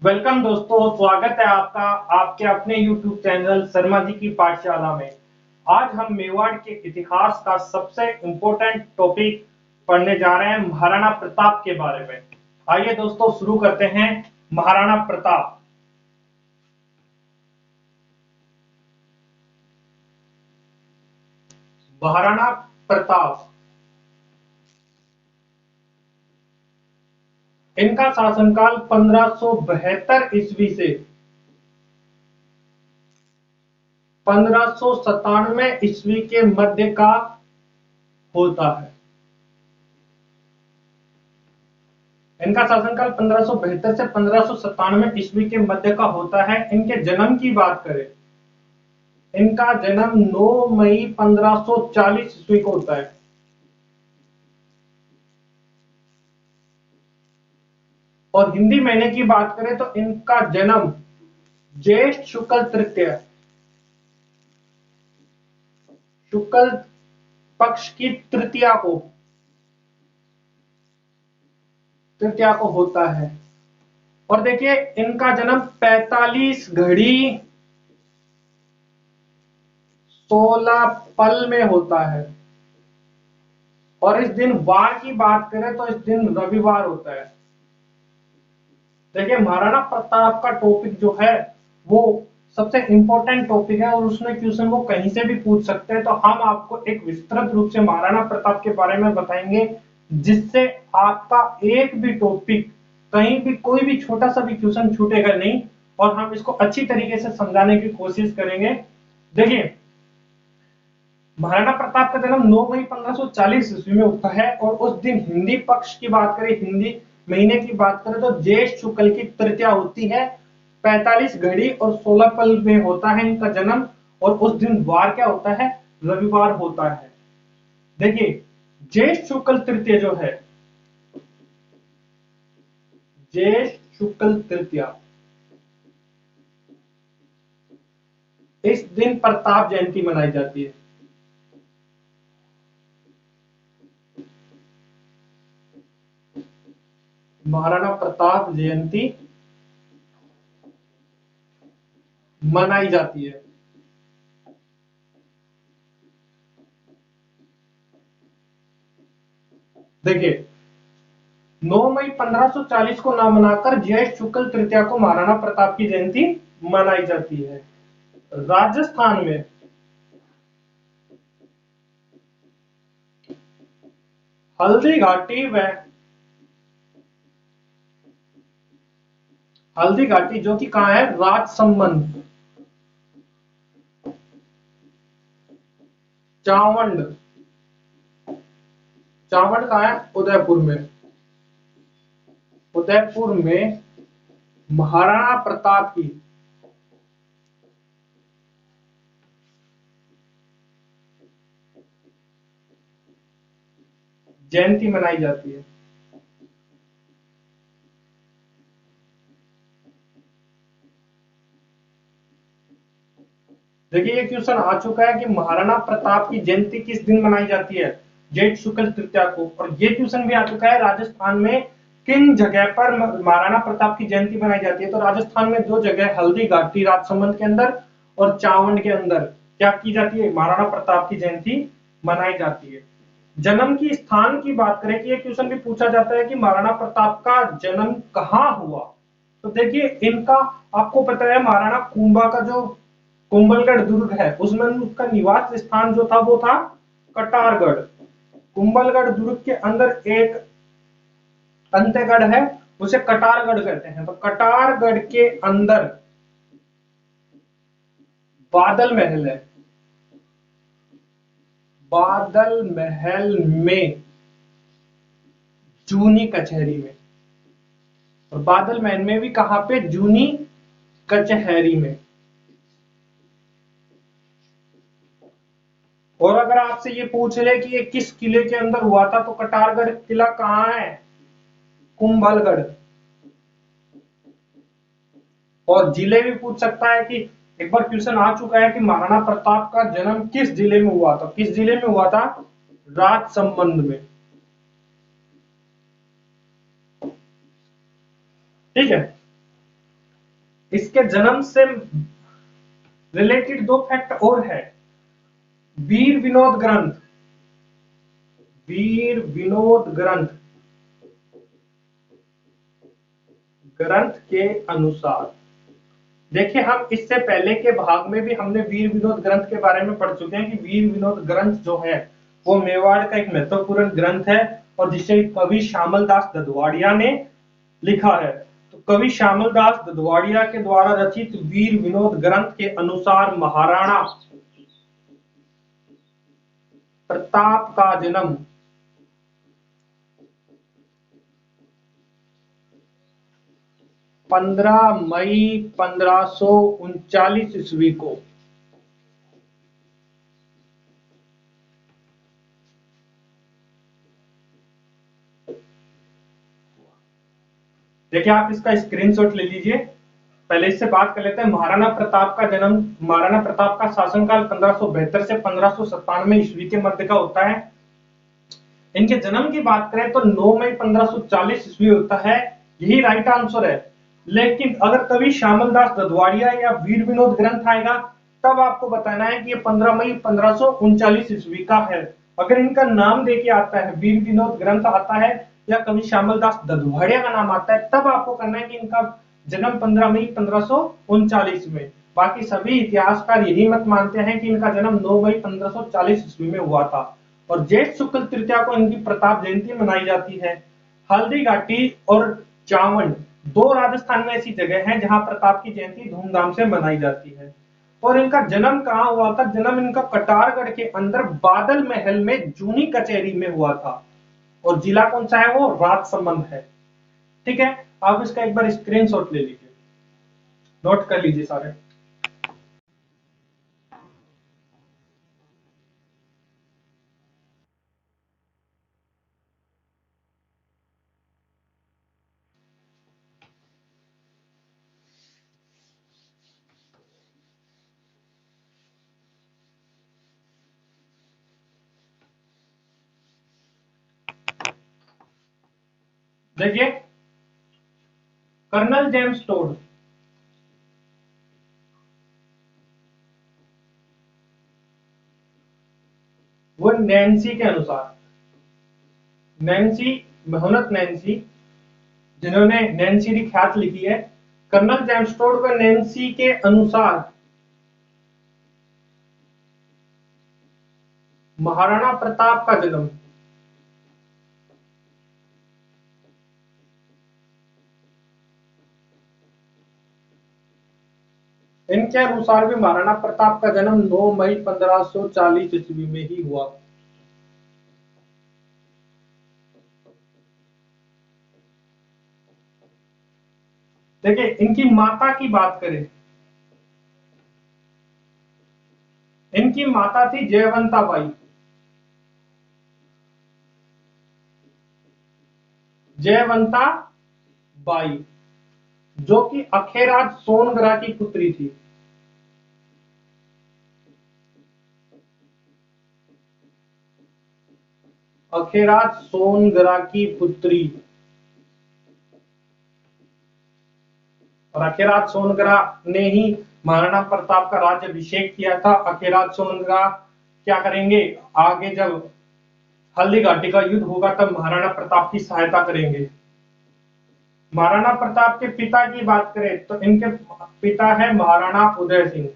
Welcome दोस्तों, स्वागत है आपका आपके अपने YouTube चैनल शर्मा जी की पाठशाला में। आज हम मेवाड़ के इतिहास का सबसे इम्पोर्टेंट टॉपिक पढ़ने जा रहे हैं, महाराणा प्रताप के बारे में। आइए दोस्तों शुरू करते हैं। महाराणा प्रताप। महाराणा प्रताप इनका शासनकाल 1572 ईस्वी से 1597 ईस्वी के मध्य का होता है। इनका शासनकाल 1572 से 1597 ईस्वी के मध्य का होता है। इनके जन्म की बात करें, इनका जन्म 9 मई 1540 ईस्वी को होता है। और हिंदी महीने की बात करें तो इनका जन्म ज्येष्ठ शुक्ल तृतीय, शुक्ल पक्ष की तृतीया को होता है। और देखिए इनका जन्म 45 घड़ी 16 पल में होता है। और इस दिन वार की बात करें तो इस दिन रविवार होता है। देखिए महाराणा प्रताप का टॉपिक जो है वो सबसे इंपॉर्टेंट टॉपिक है और उसमें क्वेश्चन वो कहीं से भी पूछ सकते हैं। तो हम आपको एक विस्तृत रूप से महाराणा प्रताप के बारे में बताएंगे, जिससे आपका एक भी टॉपिक कहीं भी कोई भी छोटा सा भी क्वेश्चन छूटेगा नहीं और हम इसको अच्छी तरीके से समझाने की कोशिश करेंगे। देखिए महाराणा प्रताप का जन्म 9 मई 1540 ईस्वी में होता है और उस दिन हिंदी पक्ष की बात करें, हिंदी महीने की बात करें तो ज्येष्ठ शुक्ल की तृतीया होती है। 45 घड़ी और 16 पल में होता है इनका जन्म। और उस दिन वार क्या होता है? रविवार होता है। देखिए ज्येष्ठ शुक्ल तृतीया जो है, ज्येष्ठ शुक्ल तृतीया, इस दिन प्रताप जयंती मनाई जाती है। महाराणा प्रताप जयंती मनाई जाती है। देखिए 9 मई 1540 को ना मनाकर ज्येष्ठ शुक्ल तृतीया को महाराणा प्रताप की जयंती मनाई जाती है। राजस्थान में हल्दी घाटी व हल्दी घाटी जो कि कहां है? राजसमंद, चावंड। चावंड कहां है? उदयपुर में। उदयपुर में महाराणा प्रताप की जयंती मनाई जाती है। देखिए ये क्वेश्चन आ चुका है कि महाराणा प्रताप की जयंती किस दिन मनाई जाती है? ज्येष्ठ शुक्ल तृतीया को। और ये क्वेश्चन भी आ चुका है राजस्थान में किन जगह पर महाराणा प्रताप की जयंती मनाई जाती है? तो राजस्थान में दो जगह, हल्दी घाटी राजसमंद के अंदर और चावंड के अंदर क्या की जाती है? महाराणा प्रताप की जयंती मनाई जाती है। जन्म की स्थान की बात करें कि ये क्वेश्चन भी पूछा जाता है कि महाराणा प्रताप का जन्म कहां हुआ। तो देखिए इनका, आपको पता है महाराणा कुंभा का जो कुंभलगढ़ दुर्ग है उसमें उसका निवास स्थान जो था वो था कटारगढ़। कुंभलगढ़ दुर्ग के अंदर एक अंत्यगढ़ है, उसे कटारगढ़ कहते हैं। तो कटारगढ़ के अंदर बादल महल है। बादल महल में जूनी कचहरी में। और बादल महल में भी कहां पे? जूनी कचहरी में। और अगर आपसे ये पूछ ले कि ये किस किले के अंदर हुआ था तो कटारगढ़ किला कहां है? कुंभलगढ़। और जिले भी पूछ सकता है कि एक बार क्वेश्चन आ चुका है कि महाराणा प्रताप का जन्म किस जिले में हुआ था? किस जिले में हुआ था? राजसमंद में। ठीक है। इसके जन्म से रिलेटेड दो फैक्ट और है। वीर विनोद ग्रंथ, वीर विनोद ग्रंथ के अनुसार, देखिए हम इससे पहले के भाग में भी हमने वीर विनोद ग्रंथ के बारे में पढ़ चुके हैं कि वीर विनोद ग्रंथ जो है वो मेवाड़ का एक महत्वपूर्ण ग्रंथ है और जिसे कवि श्यामल दास ददवाड़िया ने लिखा है। तो कवि श्यामल दास ददवाड़िया के द्वारा रचित वीर विनोद ग्रंथ के अनुसार महाराणा प्रताप का जन्म 15 मई 1539 ईस्वी को देखिए आप इसका स्क्रीनशॉट ले लीजिए। पहले इससे बात कर लेते हैं। महाराणा प्रताप का जन्म, महाराणा प्रताप का शासनकाल 1572 से 1597 ईस्वी के मध्य का होता है। इनके जन्म की बात करें तो 9 मई 1540 ईस्वी होता है, यही राइट आंसर है। लेकिन अगर कवि श्यामल दास ददवाड़िया या वीर विनोद ग्रंथ आएगा तब आपको बताना है कि ये 15 मई 1539 ईस्वी का है। अगर इनका नाम देके आता है, वीर विनोद ग्रंथ आता है या कवि श्यामल दास ददवाड़िया का नाम आता है, तब आपको करना है कि इनका जन्म 15 मई 1539 में। बाकी सभी इतिहासकार यही मत मानते हैं कि इनका जन्म 9 मई 1540 ईस्वी में हुआ था। और जेठ शुक्ल तृतीया को इनकी प्रताप जयंती मनाई जाती है। हल्दी घाटी और चावंड दो राजस्थान में ऐसी जगह हैं जहां प्रताप की जयंती धूमधाम से मनाई जाती है। और इनका जन्म कहाँ हुआ था? जन्म इनका कटारगढ़ के अंदर बादल महल में जूनी कचहरी में हुआ था। और जिला कौन सा है? वो राजसमंद है। ठीक है, आप इसका एक बार स्क्रीनशॉट ले लीजिए, नोट कर लीजिए सारे। देखिए कर्नल जेम्स टोड, वो नैन्सी के अनुसार, नैन्सी मेहनत नैन्सी जिन्होंने नैन्सी की ख्यात लिखी है, कर्नल जेम्स टोड व नैन्सी के अनुसार महाराणा प्रताप का जन्म इनके अनुसार भी महाराणा प्रताप का जन्म 9 मई 1540 ईस्वी में ही हुआ। देखिए इनकी माता की बात करें, इनकी माता थी जयवंता बाई, जयवंता बाई जो कि अखेराज सोनगरा की पुत्री थी। अखेराज सोनगरा की पुत्री। और अखेराज सोनगरा ने ही महाराणा प्रताप का राज्याभिषेक किया था। अखेराज सोनगरा क्या करेंगे आगे, जब हल्दी घाटी का युद्ध होगा तब महाराणा प्रताप की सहायता करेंगे। महाराणा प्रताप के पिता की बात करें तो इनके पिता है महाराणा उदय सिंह।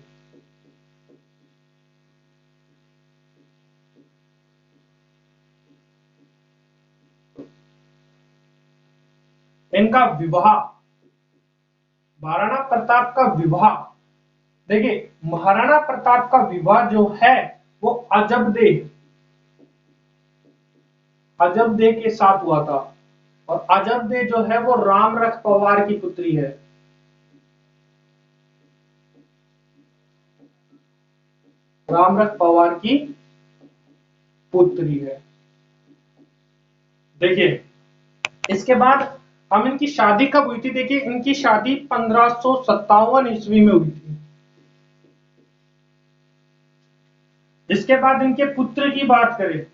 इनका विवाह, महाराणा प्रताप का विवाह, देखिए महाराणा प्रताप का विवाह जो है वो अजबदे के साथ हुआ था। और अजबदे जो है वो रामरख पवार की पुत्री है। रामरख पवार की पुत्री है। देखिए इसके बाद हम इनकी शादी कब हुई थी? देखिए इनकी शादी 1557 ईस्वी में हुई थी। इसके बाद इनके पुत्र की बात करें,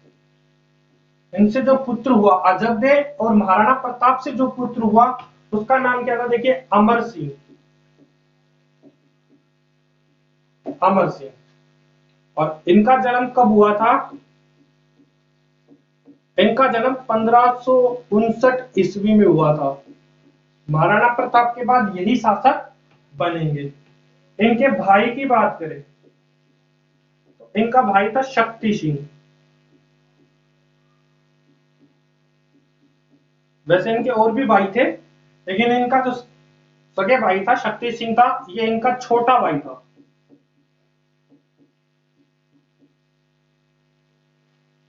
इनसे जो पुत्र हुआ अजबदे और महाराणा प्रताप से जो पुत्र हुआ उसका नाम क्या था? देखिए अमर सिंह। अमर सिंह। और इनका जन्म कब हुआ था? इनका जन्म 1559 ईस्वी में हुआ था। महाराणा प्रताप के बाद यही शासक बनेंगे। इनके भाई की बात करें तो इनका भाई था शक्ति सिंह। वैसे इनके और भी भाई थे, लेकिन इनका जो सगे भाई था शक्ति सिंह था, ये इनका छोटा भाई था।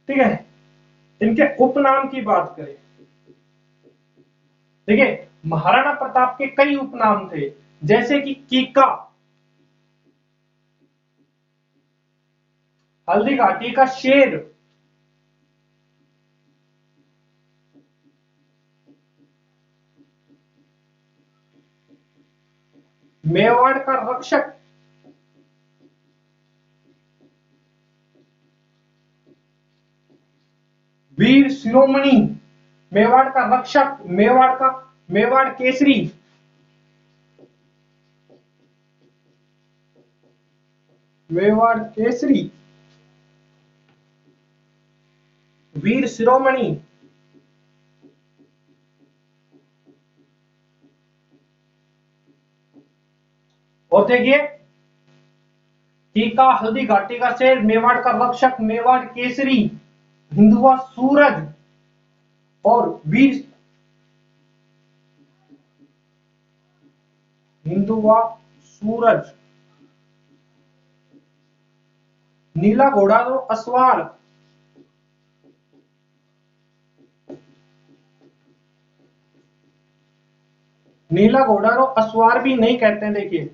ठीक है। इनके उपनाम की बात करें, देखिए महाराणा प्रताप के कई उपनाम थे, जैसे कि कीका, हल्दी घाटी का शेर, मेवाड़ का रक्षक, वीर शिरोमणि, मेवाड़ का रक्षक, मेवाड़ केसरी, मेवाड़ केसरी, वीर शिरोमणि, और देखिए टीका, हल्दी घाटी का शेर, मेवाड़ का रक्षक, मेवाड़ केसरी, हिंदुआ सूरज और वीर हिंदुआ सूरज, नीला घोड़ा तो असवार, नीला घोड़ा तो असवार भी नहीं कहते हैं। देखिए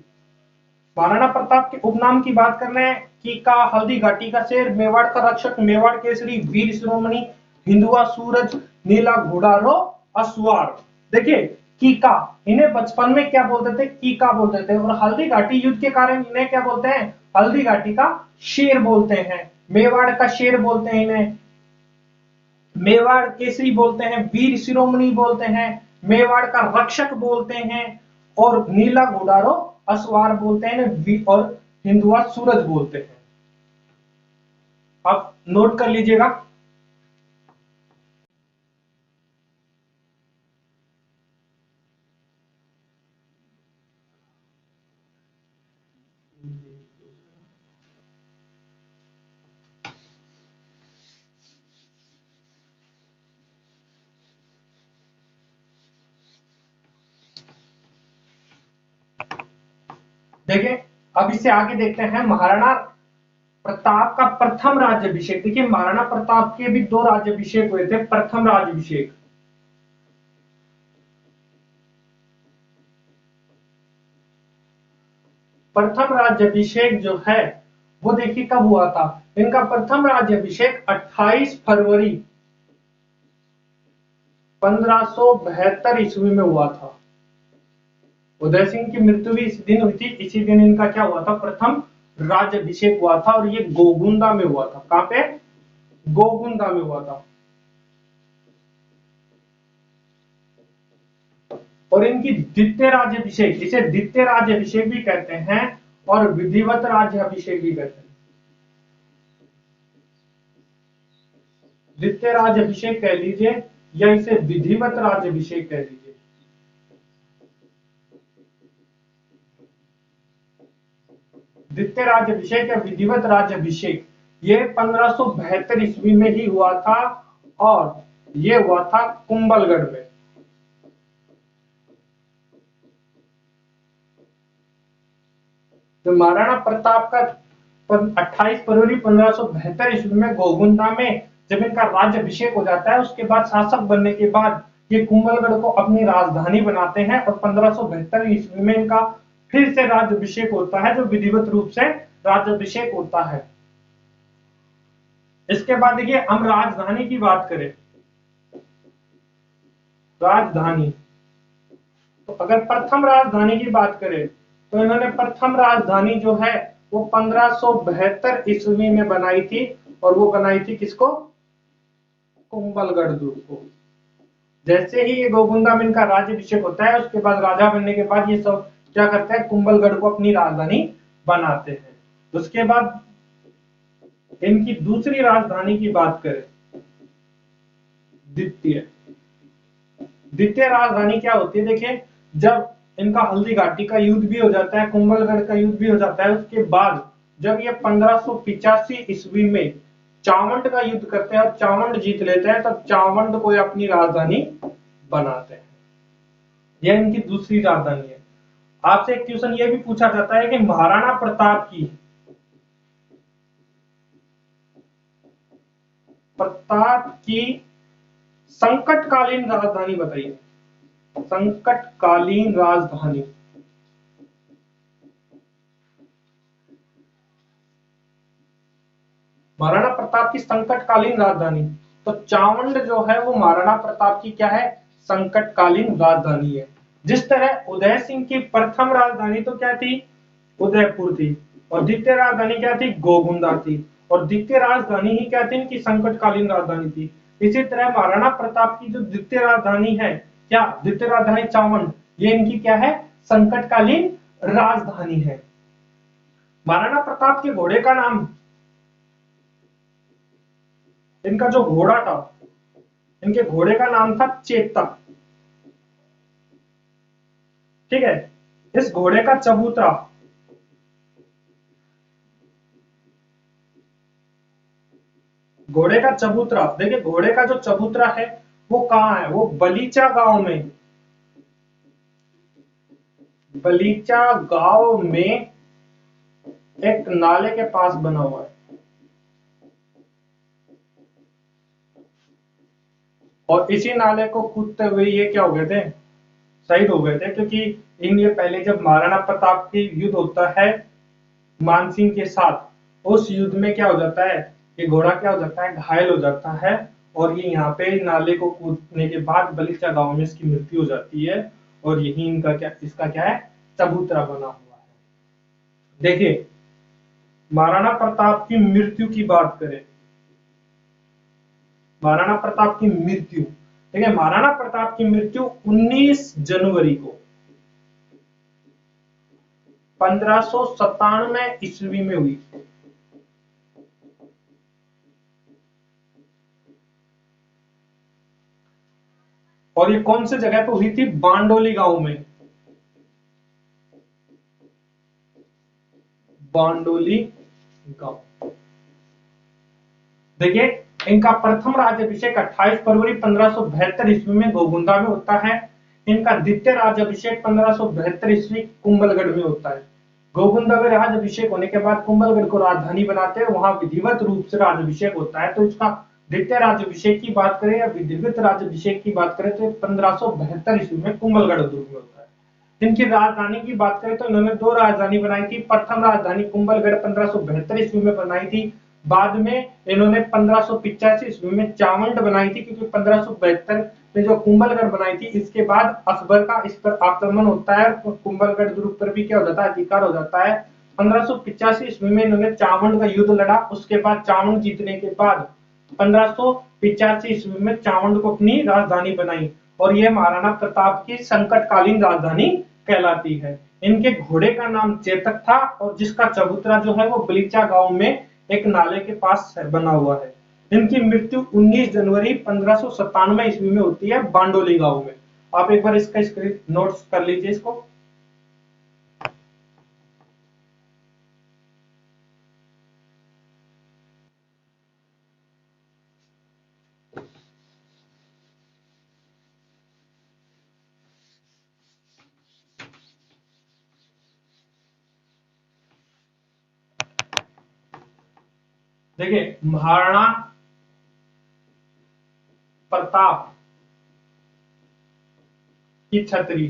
महाराणा प्रताप के उपनाम की बात कर रहे हैं, कीका, हल्दी घाटी का शेर, मेवाड़ का रक्षक, मेवाड़ केसरी, वीर शिरोमणि, हिंदुआ सूरज, नीला घोड़ारो असवार। देखिए कीका, इन्हें बचपन में क्या बोलते थे? कीका बोलते थे। और हल्दी घाटी युद्ध के कारण इन्हें क्या बोलते हैं? हल्दी घाटी का शेर बोलते हैं, मेवाड़ का शेर बोलते हैं इन्हें, मेवाड़ केसरी बोलते हैं, वीर शिरोमणि बोलते हैं, मेवाड़ का रक्षक बोलते हैं और नीला घोड़ारो असवार बोलते हैं और हिंदुआ सूरज बोलते हैं। आप नोट कर लीजिएगा। देखिए अब इससे आगे देखते हैं महाराणा प्रताप का प्रथम राज्याभिषेक। देखिए महाराणा प्रताप के भी दो राज्याभिषेक हुए थे। प्रथम राज्याभिषेक, प्रथम राज्याभिषेक जो है वो देखिए कब हुआ था। इनका प्रथम राज्याभिषेक 28 फरवरी 1572 ईस्वी में हुआ था। उदय सिंह की मृत्यु भी इसी दिन हुई थी। इसी दिन इनका क्या हुआ था? प्रथम राज्याभिषेक हुआ था और ये गोगुंदा में हुआ था। कहां पे? गोगुंदा में हुआ था। और इनकी द्वितीय राज्याभिषेक, इसे द्वितीय राज्याभिषेक भी कहते हैं और विधिवत राज्याभिषेक भी कहते हैं। द्वितीय राज्याभिषेक कह लीजिए या इसे विधिवत राज्याभिषेक कह लीजिए। द्वितीय राज्याभिषेक या विधिवत राज्याभिषेक ये 1572 ईस्वी में ही हुआ था और ये हुआ था कुंभलगढ़ में। तो महाराणा प्रताप का 28 फरवरी 1572 ईस्वी में गोगुंदा में जब इनका राज्याभिषेक हो जाता है, उसके बाद शासक बनने के बाद ये कुंभलगढ़ को अपनी राजधानी बनाते हैं और 1572 ईस्वी में इनका फिर से राज्याभिषेक होता है, जो विधिवत रूप से राज्याभिषेक होता है। इसके बाद देखिए हम राजधानी की बात करें, राजधानी, तो अगर प्रथम राजधानी की बात करें तो इन्होंने प्रथम राजधानी जो है वो 1572 ईस्वी में बनाई थी और वो बनाई थी किसको? कुंभलगढ़ दुर्ग को। जैसे ही ये गोगुंदा में इनका राज्याभिषेक होता है, उसके बाद राजा बनने के बाद ये सब क्या करते हैं? कुंभलगढ़ को अपनी राजधानी बनाते हैं। उसके बाद इनकी दूसरी राजधानी की बात करें, द्वितीय द्वितीय राजधानी क्या होती है? देखिए, जब इनका हल्दी घाटी का युद्ध भी हो जाता है, कुंभलगढ़ का युद्ध भी हो जाता है, उसके बाद जब ये 1585 ईस्वी में चावंड का युद्ध करते हैं और चावंड जीत लेते हैं, तब चावंड को अपनी राजधानी बनाते हैं। यह इनकी दूसरी राजधानी है। आपसे एक क्वेश्चन ये भी पूछा जाता है कि महाराणा प्रताप की संकटकालीन राजधानी बताइए। संकटकालीन राजधानी, महाराणा प्रताप की संकटकालीन राजधानी, तो चावंड जो है वो महाराणा प्रताप की क्या है? संकटकालीन राजधानी है। जिस तरह उदय सिंह की प्रथम राजधानी तो क्या थी? उदयपुर थी, और द्वितीय राजधानी क्या थी? गोगुंदा थी, और द्वितीय राजधानी ही क्या थी? इनकी संकटकालीन राजधानी थी। इसी तरह महाराणा प्रताप की जो द्वितीय राजधानी है, क्या द्वितीय राजधानी चावंड, ये इनकी क्या है? संकटकालीन राजधानी है। महाराणा प्रताप के घोड़े का नाम, इनका जो घोड़ा था, इनके घोड़े का नाम था चेतक। ठीक है, इस घोड़े का चबूतरा, घोड़े का चबूतरा, देखिए घोड़े का जो चबूतरा है वो कहाँ है? वो बलीचा गांव में, बलीचा गांव में एक नाले के पास बना हुआ है। और इसी नाले को कूदते हुए ये क्या हो गए थे? शहीद हो गए थे, क्योंकि इन ये पहले जब महाराणा प्रताप की युद्ध होता है मानसिंह के साथ, उस युद्ध में क्या हो जाता है? ये घोड़ा क्या हो जाता है? घायल हो जाता है, और ये यहाँ पे नाले को कूदने के बाद बलिचा गांव में इसकी मृत्यु हो जाती है, और यही इनका क्या, इसका क्या है? चबूतरा बना हुआ है। देखिए, महाराणा प्रताप की मृत्यु की बात करें, महाराणा प्रताप की मृत्यु, ठीक है, महाराणा प्रताप की मृत्यु 19 जनवरी को 1597 ईस्वी में हुई। और ये कौन से जगह पे हुई थी? बांडोली गांव में, बांडोली गांव। देखिए, इनका प्रथम राज्याभिषेक 28 फरवरी 1572 ईस्वी में गोगुंदा में होता है। इनका द्वितीय राज्याभिषेक 1572 ईस्वी कुंभलगढ़ में होता है। गोगुंदा में राज्याभिषेक होने के बाद कुंभलगढ़ को राजधानी बनाते हैं, वहां विधिवत रूप से राज्याभिषेक होता है। तो इसका द्वितीय राज्याभिषेक की बात करें या विधिवत राज्याभिषेक की बात करें तो 1572 ईस्वी में कुंभलगढ़ दुर्ग में होता है। इनकी राजधानी की बात करें तो इन्होंने दो राजधानी बनाई थी। प्रथम राजधानी कुंभलगढ़ 1572 ईस्वी में बनाई थी। बाद में इन्होंने 1585 ईस्वी में चावंड बनाई थी, क्योंकि 1572 में जो कुंभलगढ़ बनाई थी, इसके बाद अकबर का इस पर आक्रमण होता है, कुंभलगढ़ दुर्ग पर भी क्या हो जाता है? अधिकार हो जाता है। 1585 ईस्वी में इन्होंने चावंड का युद्ध लड़ा। उसके बाद चावंड जीतने के बाद 1585 ईस्वी में चावंड को अपनी राजधानी बनाई, और यह महाराणा प्रताप की संकटकालीन राजधानी कहलाती है। इनके घोड़े का नाम चेतक था, और जिसका चबूतरा जो है वो बलीचा गांव में एक नाले के पास बना हुआ है। इनकी मृत्यु 19 जनवरी 1597 ईस्वी में होती है बांडोली गांव में। आप एक बार इसका स्क्रीन नोट्स कर लीजिए इसको। देखिए, महाराणा प्रताप की छतरी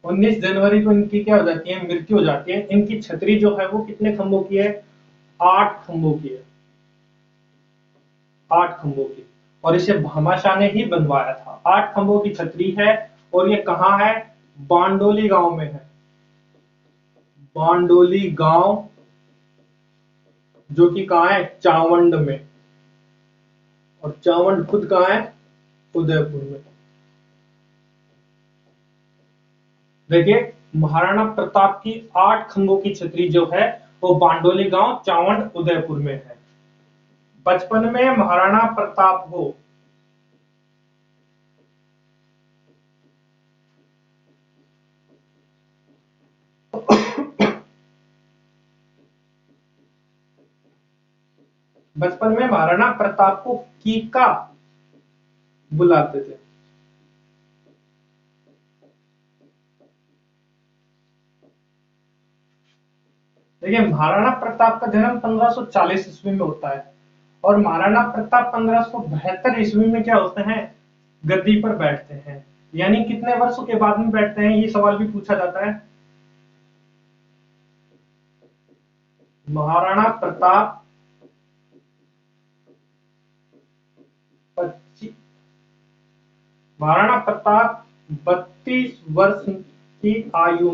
19 जनवरी को इनकी क्या हो जाती है? मृत्यु हो जाती है। इनकी छतरी जो है वो कितने खंभों की है? 8 खंभों की है, 8 खंभों की। और इसे भामाशाह ने ही बनवाया था। 8 खंभों की छतरी है, और ये कहाँ है? बांडोली गांव में है। बांडोली गांव, जो कि कहाँ है? चावंड में। और चावंड खुद कहाँ है? उदयपुर में। देखिए, महाराणा प्रताप की 8 खंभों की छतरी जो है वो बांडोली गांव चावंड उदयपुर में है। बचपन में महाराणा प्रताप को महाराणा प्रताप को कीका बुलाते थे। देखिए महाराणा प्रताप का जन्म 1540 ईस्वी में होता है और महाराणा प्रताप 1572 ईस्वी में क्या होते हैं, गद्दी पर बैठते हैं। यानी कितने वर्षों के बाद में बैठते हैं, ये सवाल भी पूछा जाता है। महाराणा प्रताप 25 महाराणा प्रताप 32 वर्ष की आयु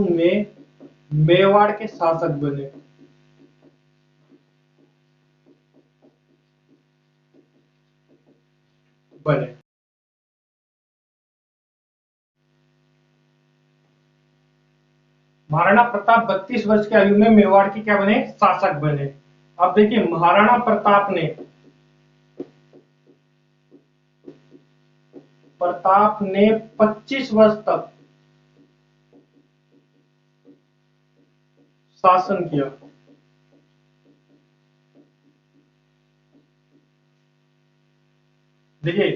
में मेवाड़ के शासक बने। महाराणा प्रताप 32 वर्ष की आयु में मेवाड़ के क्या बने, शासक बने। अब देखिए महाराणा प्रताप ने 25 वर्ष तक शासन किया। देखिए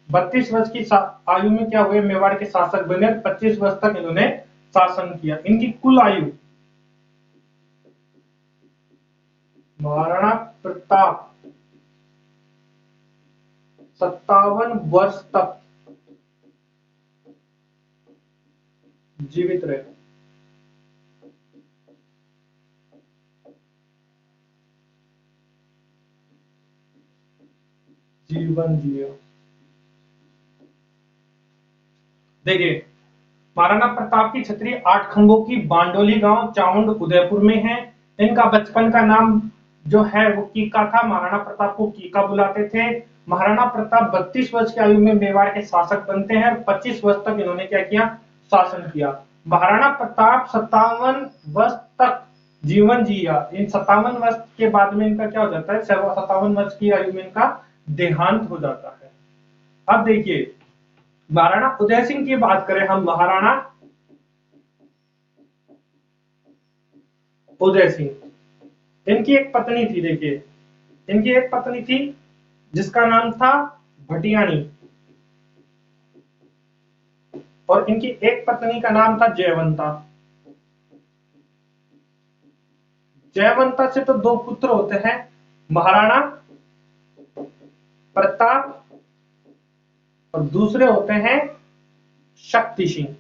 32 वर्ष की आयु में क्या हुए, मेवाड़ के शासक बने। 25 वर्ष तक इन्होंने शासन किया। इनकी कुल आयु, महाराणा प्रताप 57 वर्ष तक जीवित रहे। जीवन जियो। देखिए महाराणा प्रताप की छतरी 8 खंभों की बांडोली गांव चावंड उदयपुर में है। इनका बचपन का नाम जो है वो कीका था। महाराणा प्रताप को कीका बुलाते थे। महाराणा प्रताप 32 वर्ष की आयु में मेवाड़ के शासक बनते हैं। 25 वर्ष तक इन्होंने क्या किया, शासन किया। महाराणा प्रताप 57 वर्ष तक जीवन जिया। इन 57 वर्ष के बाद में इनका क्या हो जाता है, 57 वर्ष की आयु में इनका देहांत हो जाता है। अब देखिए महाराणा उदय सिंह की बात करें हम, महाराणा उदय सिंह, इनकी एक पत्नी थी। देखिए इनकी एक पत्नी थी जिसका नाम था भटियानी और इनकी एक पत्नी का नाम था जयवंता। जयवंता से तो 2 पुत्र होते हैं, महाराणा प्रताप और दूसरे होते हैं शक्ति सिंह।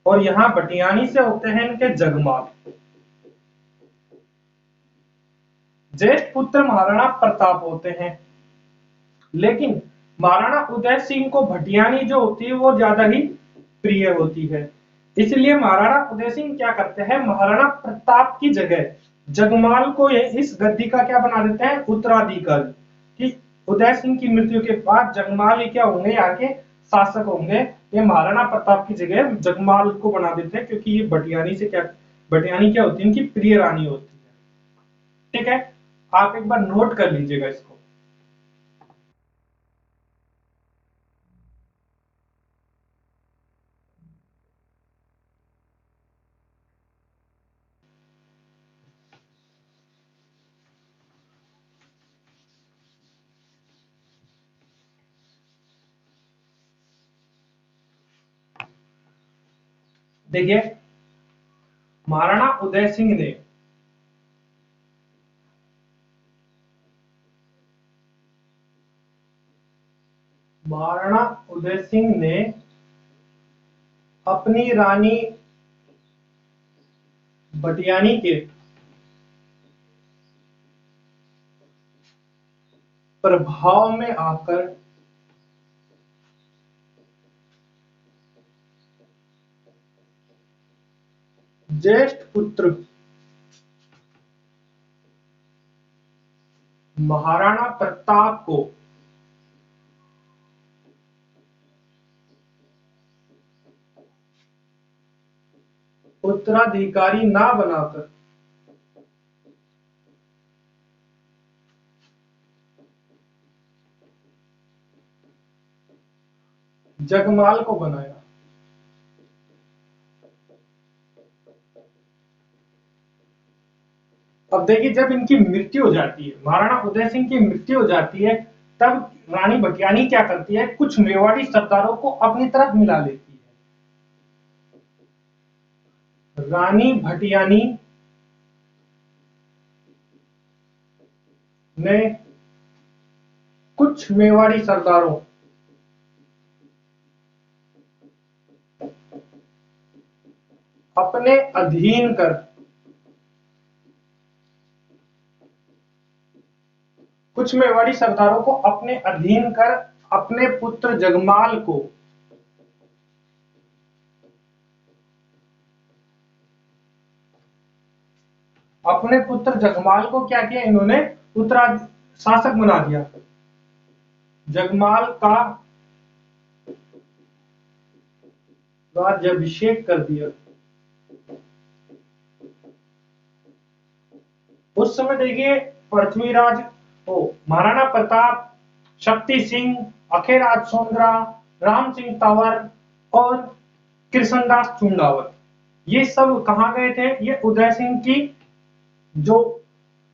और यहां भटियानी से होते हैं इनके जगमाल। ज्येष्ठ पुत्र महाराणा प्रताप होते हैं, लेकिन महाराणा उदय सिंह को भटियानी जो होती है वो ज्यादा ही प्रिय होती है। इसलिए महाराणा उदय सिंह क्या करते हैं, महाराणा प्रताप की जगह जगमाल को ये इस गद्दी का क्या बना देते हैं, उत्तराधिकारी। कि उदय सिंह की मृत्यु के बाद जगमाल ही क्या होंगे, यहाँ के शासक होंगे। ये महाराणा प्रताप की जगह जगमाल को बना देते हैं क्योंकि ये भटियानी क्या होती है, इनकी प्रिय रानी होती है। ठीक है, आप एक बार नोट कर लीजिएगा इसको। देखिए महाराणा उदय सिंह ने महाराणा उदय सिंह ने अपनी रानी भटियानी के प्रभाव में आकर ज्येष्ठ पुत्र महाराणा प्रताप को उत्तराधिकारी ना बनाकर जगमाल को बनाया। अब देखिए, जब इनकी मृत्यु हो जाती है, महाराणा उदय सिंह की मृत्यु हो जाती है, तब रानी भटियानी क्या करती है, कुछ मेवाड़ी सरदारों को अपनी तरफ मिला लेती है। रानी भटियानी ने कुछ मेवाड़ी सरदारों अपने अधीन कर कुछ मेवाड़ी सरदारों को अपने अधीन कर अपने पुत्र जगमाल को क्या किया इन्होंने, उत्तरा शासक बना दिया। जगमाल का राज्याभिषेक कर दिया। उस समय देखिए, पृथ्वीराज महाराणा प्रताप, शक्ति सिंह, अखेराज सोनग्रा, राम सिंह तंवर और कृष्णदास चुंडावत, ये सब कहाँ गए थे, ये उदय सिंह की जो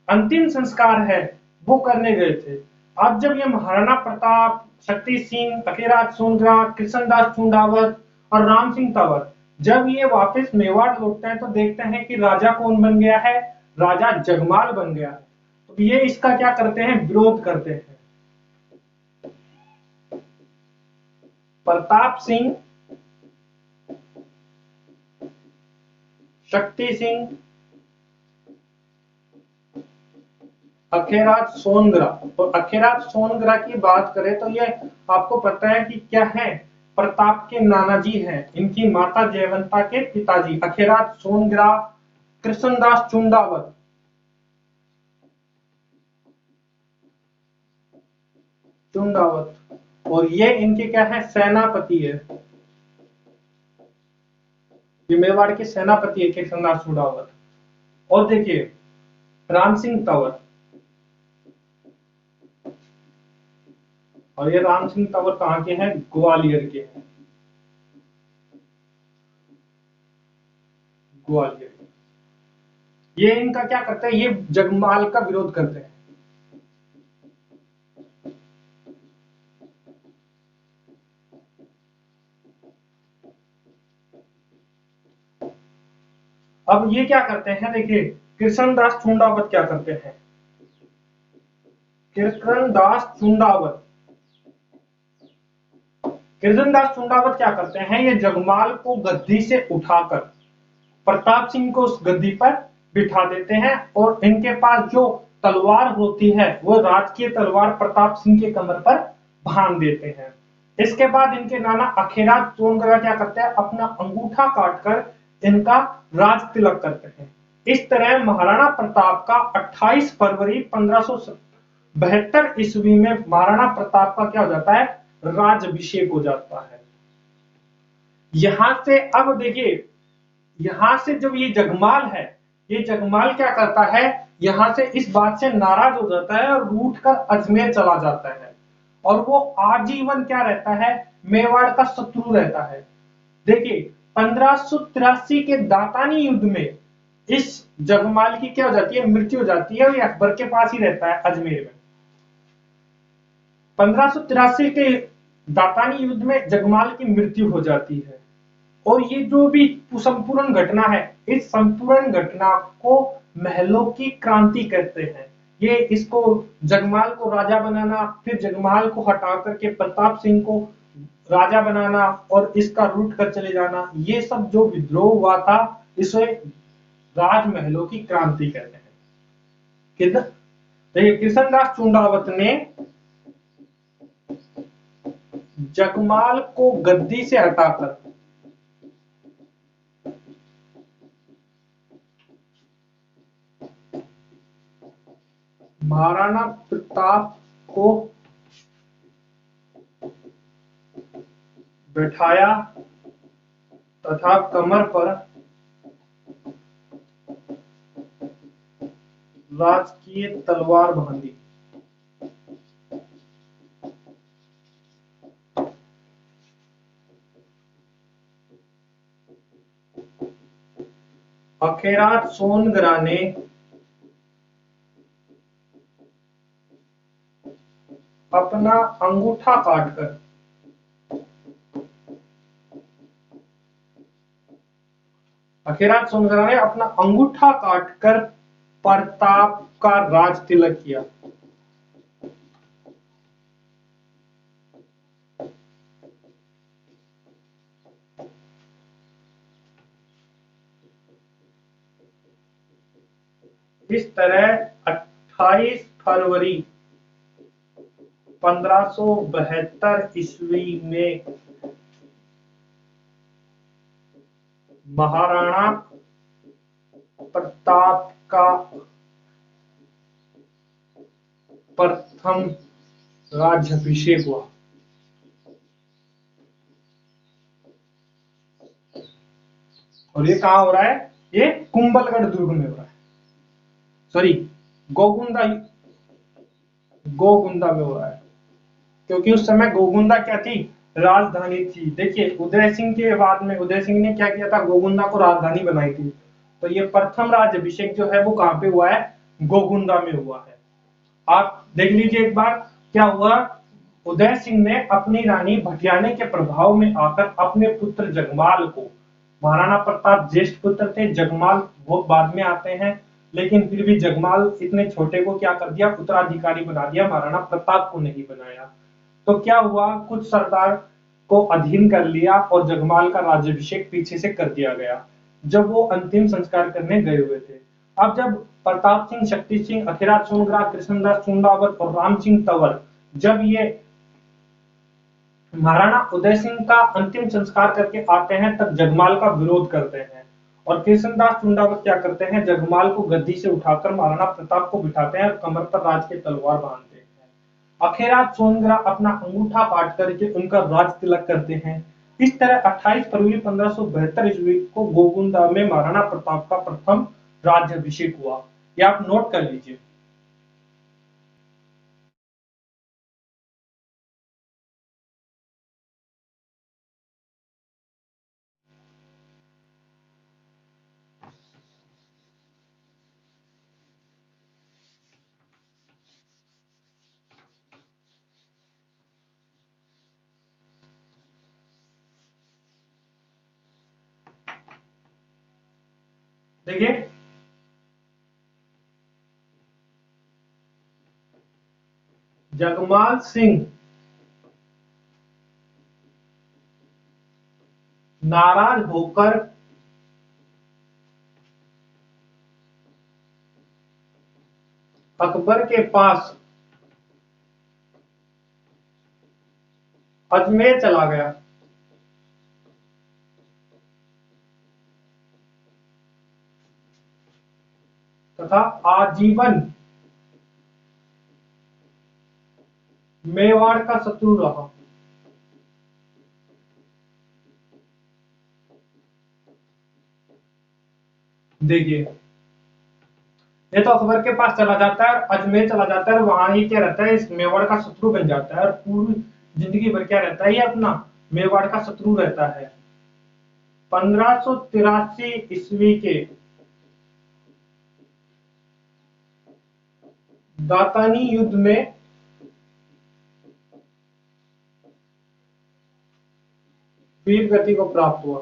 अंतिम संस्कार है वो करने गए थे। अब जब ये महाराणा प्रताप, शक्ति सिंह, अखेराज सोनग्रा, कृष्णदास चुंडावत और राम सिंह तंवर जब ये वापस मेवाड़ लौटते हैं तो देखते हैं कि राजा कौन बन गया है, राजा जगमाल बन गया है। तो ये इसका क्या करते हैं, विरोध करते हैं। प्रताप सिंह, शक्ति सिंह, अखेराज सोनग्रा। तो अखेराज सोनग्रा की बात करें तो ये आपको पता है कि क्या है, प्रताप के नाना जी हैं, इनकी माता जयवंता के पिताजी अखेराज सोनग्रा, कृष्णदास चुंडावत। और ये इनके क्या है, सेनापति है, ये मेवाड़ के सेनापति है कृष्णदास चुंडावत। और देखिए राम सिंह तंवर, और ये राम सिंह तंवर कहाँ के हैं, ग्वालियर के हैं, ग्वालियर। ये इनका क्या करते हैं, ये जगमाल का विरोध करते हैं। अब ये क्या करते हैं, देखिए कृष्णदास चुंडावत क्या करते हैं, कृष्णदास चुंडावत कृष्णदास चुंडावत क्या करते हैं, ये जगमाल को गद्दी से उठाकर प्रताप सिंह को उस गद्दी पर बिठा देते हैं और इनके पास जो तलवार होती है वो राजकीय तलवार प्रताप सिंह के कमर पर बांध देते हैं। इसके बाद इनके नाना अखेराज सोनग्रा क्या करते हैं, अपना अंगूठा काटकर इनका राज तिलक करते हैं। इस तरह महाराणा प्रताप का 28 फरवरी 1572 ईस्वी में महाराणा प्रताप का क्या हो जाता है, राज्याभिषेक हो जाता है। यहां से अब देखिए, यहां से जब ये जगमाल है, ये जगमाल क्या करता है, यहां से इस बात से नाराज हो जाता है और रूठ कर अजमेर चला जाता है और वो आजीवन क्या रहता है, मेवाड़ का शत्रु रहता है। देखिए 1583 के दातानी युद्ध में इस जगमाल की क्या हो जाती है, मृत्यु हो जाती है और ये अकबर के पास ही रहता है अजमेर में। 1583 के दातानी युद्ध में जगमाल की मृत्यु हो जाती है और ये जो भी संपूर्ण घटना है, इस संपूर्ण घटना को महलों की क्रांति कहते हैं। ये इसको जगमाल को राजा बनाना, फिर जगमाल को हटा करके प्रताप सिंह को राजा बनाना और इसका रूट कर चले जाना, ये सब जो विद्रोह हुआ था इसे राजमहलों की क्रांति कहते हैं। देखिए कृष्णदास चुंडावत ने जगमाल को गद्दी से हटाकर महाराणा प्रताप को बैठाया तथा कमर पर राजकीय तलवार बांधी। अखेराज सोनगरा ने अपना अंगूठा काटकर अखेराज सोनगरा ने अपना अंगूठा काटकर प्रताप का राज तिलक किया। इस तरह 28 फरवरी 1572 ईस्वी में महाराणा प्रताप का प्रथम राज्याभिषेक हुआ। और ये कहां हो रहा है? ये कुंभलगढ़ दुर्ग में हो रहा है, सॉरी गोगुंदा गोगुंदा में हो रहा है, क्योंकि उस समय गोगुंदा क्या थी? राजधानी थी। देखिए उदय सिंह के बाद में उदय सिंह ने क्या किया था? गोगुंदा को राजधानी बनाई थी। तो ये प्रथम राज्याभिषेक जो है वो कहां पे हुआ है? गोगुंदा में हुआ है। आप देख लीजिए एक बार क्या हुआ। उदय सिंह ने अपनी रानी भटियाने के प्रभाव में आकर अपने पुत्र जगमाल को, महाराणा प्रताप ज्येष्ठ पुत्र थे, जगमाल बहुत बाद में आते हैं, लेकिन फिर भी जगमाल इतने छोटे को क्या कर दिया? उत्तराधिकारी बना दिया, महाराणा प्रताप को नहीं बनाया। तो क्या हुआ? कुछ सरदार को अधीन कर लिया और जगमाल का राज्याभिषेक पीछे से कर दिया गया जब वो अंतिम संस्कार करने गए हुए थे। अब जब प्रताप सिंह, शक्ति सिंह, अखिराज सोनग्रा, कृष्णदास चुंडावत और राम सिंह तंवर जब ये महाराणा उदय सिंह का अंतिम संस्कार करके आते हैं तब जगमाल का विरोध करते हैं और कृष्णदास चुंडावत क्या करते हैं? जगमाल को गद्दी से उठाकर महाराणा प्रताप को बिठाते हैं और कमर पर राज की तलवार बांधते हैं। अखेराज सोनग्रा अपना अंगूठा काट करके उनका राज तिलक करते हैं। इस तरह 28 फरवरी 1572 ईस्वी को गोगुंदा में महाराणा प्रताप का प्रथम राज्याभिषेक हुआ। ये आप नोट कर लीजिए। देखिए जगमाल सिंह नाराज होकर अकबर के पास अजमेर चला गया। तथा आजीवन मेवाड़ का शत्रु रहा। देखिए ये तो अकबर के पास चला जाता है, अजमेर चला जाता है और वहां ही क्या रहता है? इस मेवाड़ का शत्रु बन जाता है और पूरी जिंदगी भर क्या रहता है? ये अपना मेवाड़ का शत्रु रहता है। 1583 ईस्वी के दातानी युद्ध में वीर गति को प्राप्त हुआ।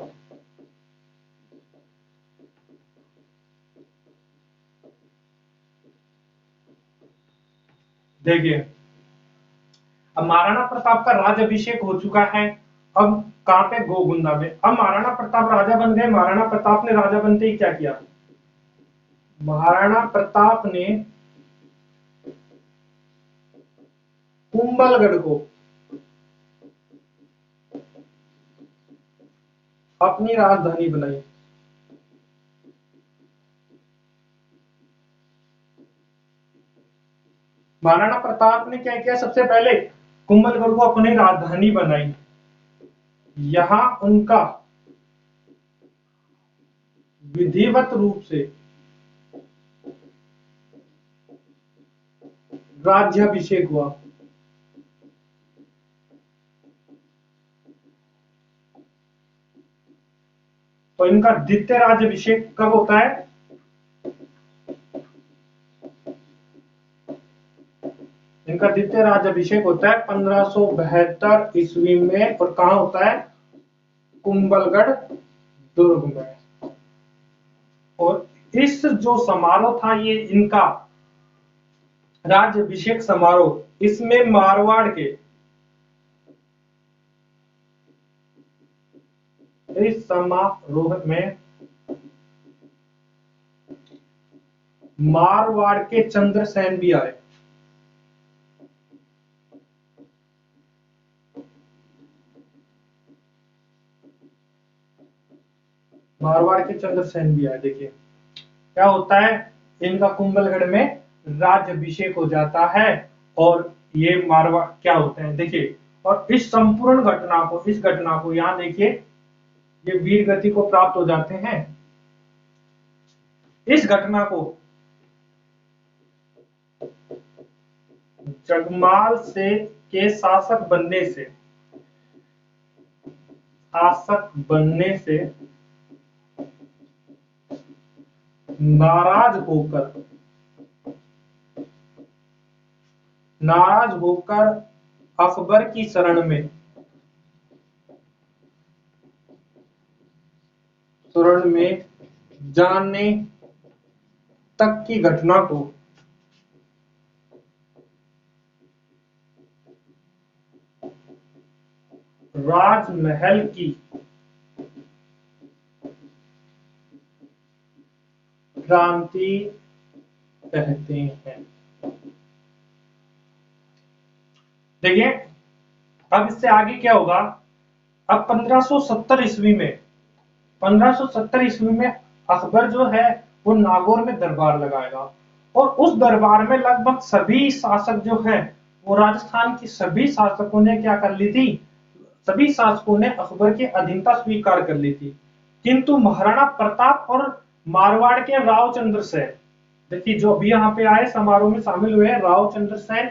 देखिए अब महाराणा प्रताप का राज्याभिषेक हो चुका है। अब कहां पे? गोगुंदा में। अब महाराणा प्रताप राजा बन गए। महाराणा प्रताप ने राजा बनते ही क्या किया? महाराणा प्रताप ने कुंभलगढ़ को अपनी राजधानी बनाई। महाराणा प्रताप ने क्या किया, सबसे पहले कुंभलगढ़ को अपनी राजधानी बनाई। यहां उनका विधिवत रूप से राज्याभिषेक हुआ। तो इनका द्वितीय राज्याभिषेक कब होता है? इनका द्वितीय राज्याभिषेक होता है 1572 ईस्वी में। और कहां होता है? कुंभलगढ़ दुर्ग में। और इस जो समारोह था, ये इनका राज्याभिषेक समारोह, इसमें मारवाड़ के, इस समारोह में मारवाड़ के चंद्रसेन भी आए। मारवाड़ के चंद्रसेन भी आए। देखिए क्या होता है, इनका कुंभलगढ़ में राज्याभिषेक हो जाता है और ये मारवाड़ क्या होते हैं, देखिए। और इस संपूर्ण घटना को, इस घटना को यहां देखिए, ये वीर गति को प्राप्त हो जाते हैं। इस घटना को जगमाल से के शासक बनने से नाराज होकर अकबर की शरण में जाने तक की घटना को राजमहल की क्रांति कहते हैं। देखिए अब इससे आगे क्या होगा। अब 1570 ईस्वी में, 1570 ईस्वी में अकबर जो है वो नागौर में दरबार लगाएगा। और उस दरबार में लगभग सभी शासक जो है, वो राजस्थान की सभी शासकों ने क्या कर ली थी, सभी शासकों ने अकबर की अधीनता स्वीकार कर ली थी। किंतु महाराणा प्रताप और मारवाड़ के रावचंद्र सेन, देखिए जो अभी यहाँ पे आए समारोह में शामिल हुए हैं, रावचंद्र सेन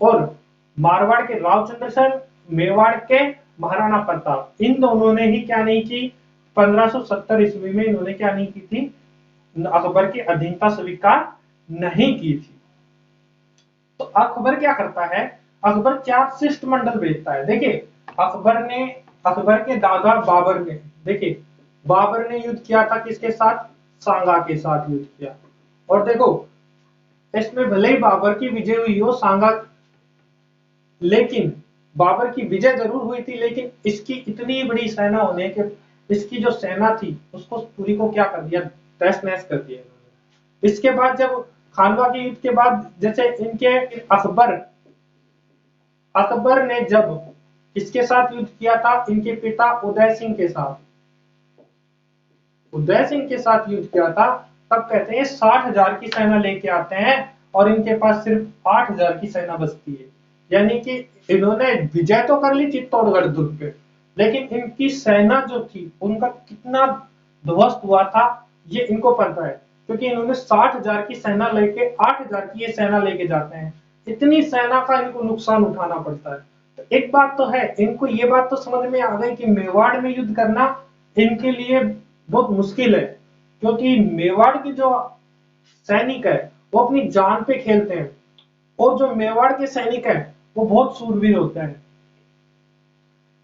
और मारवाड़ के रावचंद्र सेन, मेवाड़ के महाराणा प्रताप, इन दोनों ने ही क्या नहीं की, 1570 ईस्वी में इन्होंने क्या नहीं की थी, अकबर की अधीनता स्वीकार नहीं की थी। तो अकबर क्या करता है, अकबर 4 शिष्टमंडल भेजता है। देखिए अकबर के दादा बाबर ने, देखिए बाबर ने युद्ध किया था किसके साथ, सांगा के साथ युद्ध किया। और देखो इसमें भले ही बाबर की विजय हुई हो सांगा, लेकिन बाबर की विजय जरूर हुई थी, लेकिन इसकी इतनी बड़ी सेना होने के, इसकी जो सेना थी उसको पूरी को क्या कर दिया, तहस नहस कर दिया इन्होंने। इसके बाद जब खानवा के युद्ध के बाद, जैसे इनके अकबर ने जब किसके साथ युद्ध किया था, इनके पिता उदय सिंह के साथ, उदय सिंह के साथ युद्ध किया था, तब कहते हैं 60,000 की सेना लेके आते हैं और इनके पास सिर्फ 8,000 की सेना बचती है। यानी कि इन्होंने विजय तो कर ली चित्तौड़गढ़ दुर्ग पे, लेकिन इनकी सेना जो थी उनका कितना ध्वस्त हुआ था ये इनको पता है, क्योंकि इन्होंने 60,000 की सेना लेके 8,000 की ये सेना लेके जाते हैं। इतनी सेना का इनको नुकसान उठाना पड़ता है। तो एक बात तो है, इनको ये बात तो समझ में आ गई कि मेवाड़ में युद्ध करना इनके लिए बहुत मुश्किल है, क्योंकि मेवाड़ की जो सैनिक है वो अपनी जान पे खेलते हैं, और जो मेवाड़ के सैनिक हैं वो बहुत सूरवीर होते हैं।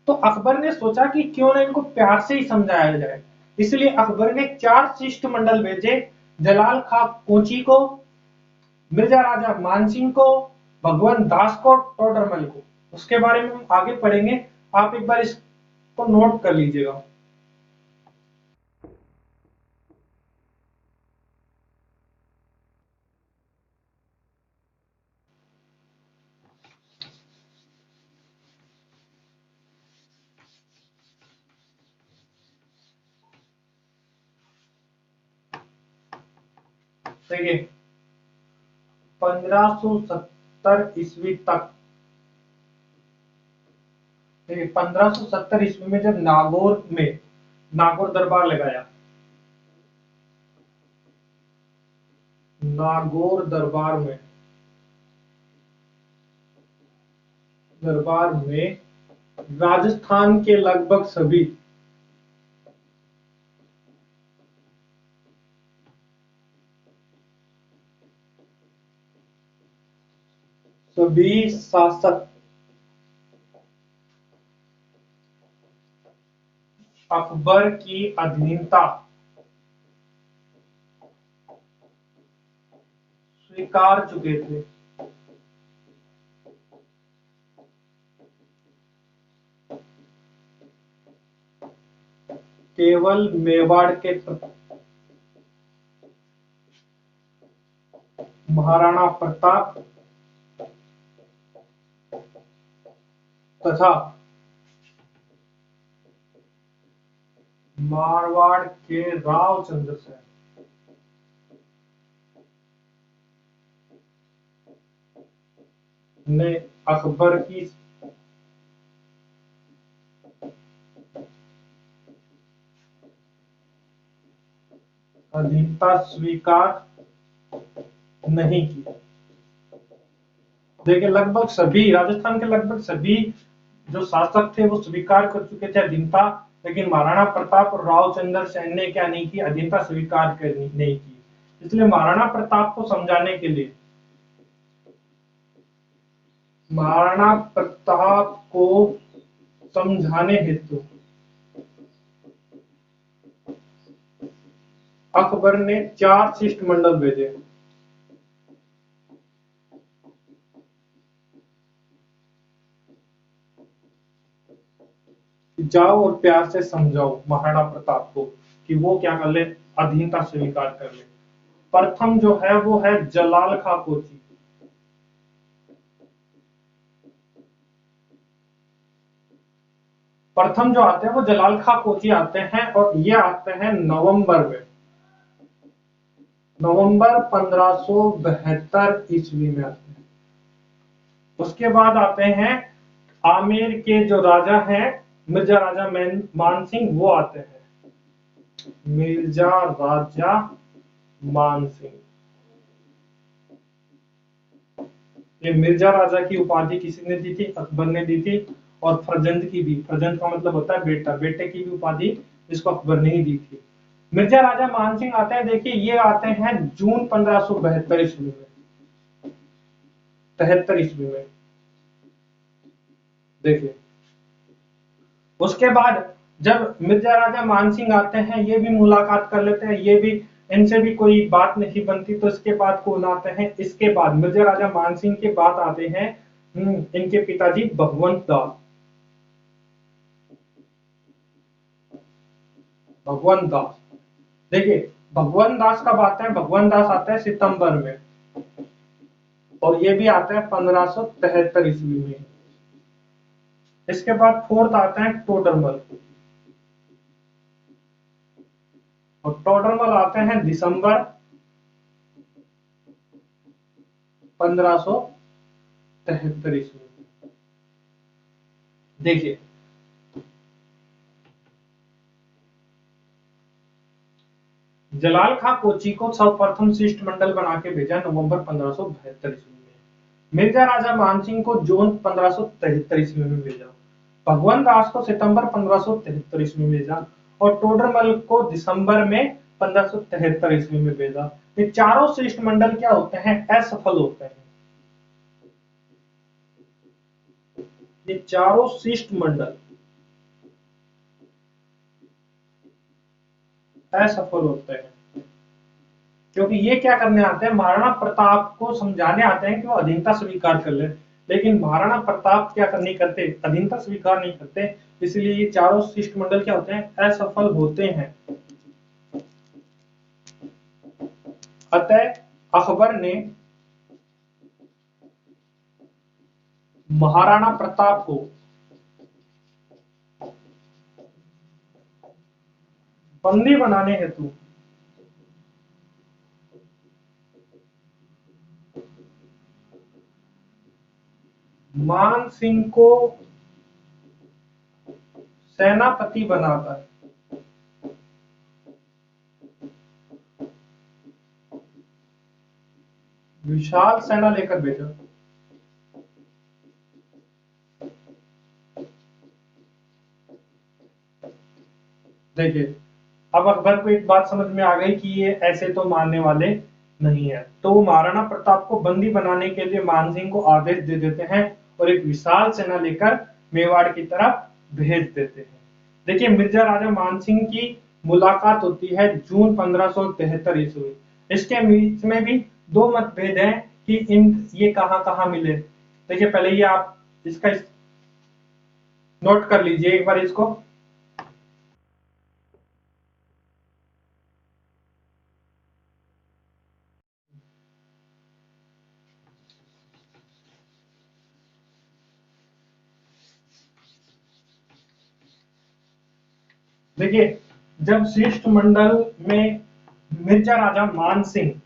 तो अकबर ने सोचा कि क्यों ना इनको प्यार से ही समझाया जाए, इसलिए अकबर ने 4 शिष्टमंडल भेजे, जलाल खां कोची को, मिर्जा राजा मानसिंह को, भगवंत दास को, टोडरमल को। उसके बारे में हम आगे पढ़ेंगे, आप एक बार इसको नोट कर लीजिएगा। देखिए 1570 1570 ईस्वी तक, 1570 ईस्वी में जब नागौर दरबार लगाया, नागौर दरबार में राजस्थान के लगभग सभी शासक अकबर की अधीनता स्वीकार चुके थे। केवल मेवाड़ के महाराणा प्रताप तथा मारवाड़ के राव चंद्र सेन ने अकबर की अधीनता स्वीकार नहीं की। देखिए, लगभग सभी राजस्थान के लगभग सभी जो शासक थे वो स्वीकार कर चुके थे अधीनता, लेकिन महाराणा प्रताप और राव चंद्र सेन ने क्या नहीं की, अधीनता स्वीकार नहीं की। इसलिए महाराणा प्रताप को समझाने के लिए, महाराणा प्रताप को समझाने हेतु अकबर ने 4 शिष्टमंडल भेजे। जाओ और प्यार से समझाओ महाराणा प्रताप को कि वो क्या कर ले, अधीनता स्वीकार कर ले। प्रथम जो है वो है जलाल खां कोची। प्रथम जो आते हैं वो जलाल खां कोची आते हैं और ये आते हैं नवंबर में, नवंबर 1572 ईस्वी में आते हैं। उसके बाद आते हैं आमेर के जो राजा हैं मिर्जा राजा मान सिंह, वो आते हैं मिर्जा राजा मान सिंह। ये मिर्जा राजा की उपाधि किसी ने दी थी, अकबर ने दी थी, और फरजंद की भी, फरजंद का मतलब होता है बेटा, बेटे की भी उपाधि इसको अकबर ने ही दी थी। मिर्जा राजा मान सिंह आते हैं, देखिए ये आते हैं जून 1572 ईस्वी में, 73 ईस्वी में। देखिए, उसके बाद जब मिर्जा राजा मान सिंह आते हैं, ये भी मुलाकात कर लेते हैं, ये भी, इनसे भी कोई बात नहीं बनती, तो इसके बाद कौन आते हैं, इसके बाद मिर्जा राजा मान सिंह के बाद आते हैं इनके पिताजी भगवंत दास। भगवंत दास, देखिए भगवंत दास कब आते हैं, भगवंत दास आते हैं सितंबर में, और ये भी आते हैं 1573 ईस्वी में। इसके बाद फोर्थ आते हैं टोडरमल, और टोडरमल आते हैं दिसंबर 1573 ईस्वी में। देखिए, जलाल खां कोची को सर्वप्रथम शिष्टमंडल बना के भेजा नवंबर 1572 ईस्वी में। मिर्जा राजा मानसिंह को जून 1573 ईस्वी में भेजा, भगवंत दास को सितंबर 1573 ईस्वी में भेजा, और टोडरमल को दिसंबर में 1573 ईस्वी में भेजा। ये चारों शिष्टमंडल क्या होते हैं, असफल होते हैं। ये चारों शिष्टमंडल असफल होते हैं, क्योंकि ये क्या करने आते हैं, महाराणा प्रताप को समझाने आते हैं कि वो अधीनता स्वीकार कर ले, लेकिन महाराणा प्रताप क्या नहीं करते, अधीनता स्वीकार नहीं करते। इसलिए ये चारों शिष्टमंडल क्या होते हैं, असफल होते हैं। अतः अकबर ने महाराणा प्रताप को बंदी बनाने हेतु मान सिंह को सेनापति बनाकर विशाल सेना लेकर भेजा। देखिए, अब अकबर को एक बात समझ में आ गई कि ये ऐसे तो मारने वाले नहीं है, तो वो महाराणा प्रताप को बंदी बनाने के लिए मानसिंह को आदेश दे देते हैं और एक विशाल सेना लेकर मेवाड़ की तरफ भेज देते हैं। देखिए, मिर्जा राजा मानसिंह की मुलाकात होती है जून 1573 ईस्वी। इसके बीच में भी दो मतभेद हैं कि इन ये कहाँ-कहाँ मिले। देखिए, पहले ये आप इसका नोट कर लीजिए एक बार इसको। देखिए, जब शिष्टमंडल में मिर्जा राजा मानसिंह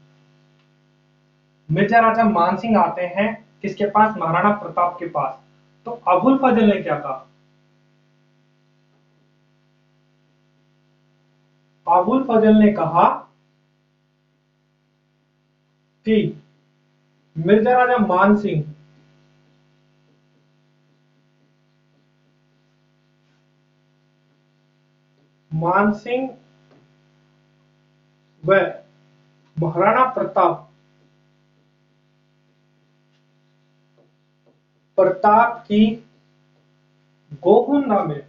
मिर्जा राजा मानसिंह आते हैं किसके पास, महाराणा प्रताप के पास, तो अबुल फजल ने क्या कहा, अबुल फजल ने कहा कि मिर्जा राजा मानसिंह मानसिंह व महाराणा प्रताप प्रताप की गोगुंडा में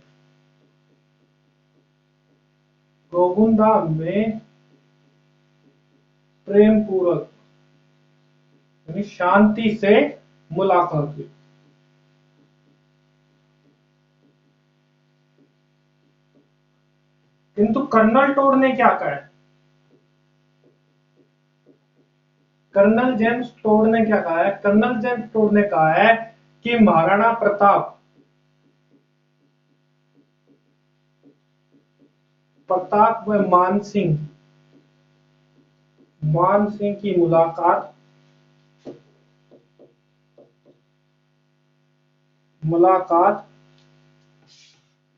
गोगुंडा में प्रेम पूर्वक यानी शांति से मुलाकात हुई। किंतु कर्नल टोड ने क्या कहा है, कर्नल जेम्स टोड ने क्या कहा है, कर्नल जेम्स टोड ने कहा है कि महाराणा प्रताप व मान सिंह की मुलाकात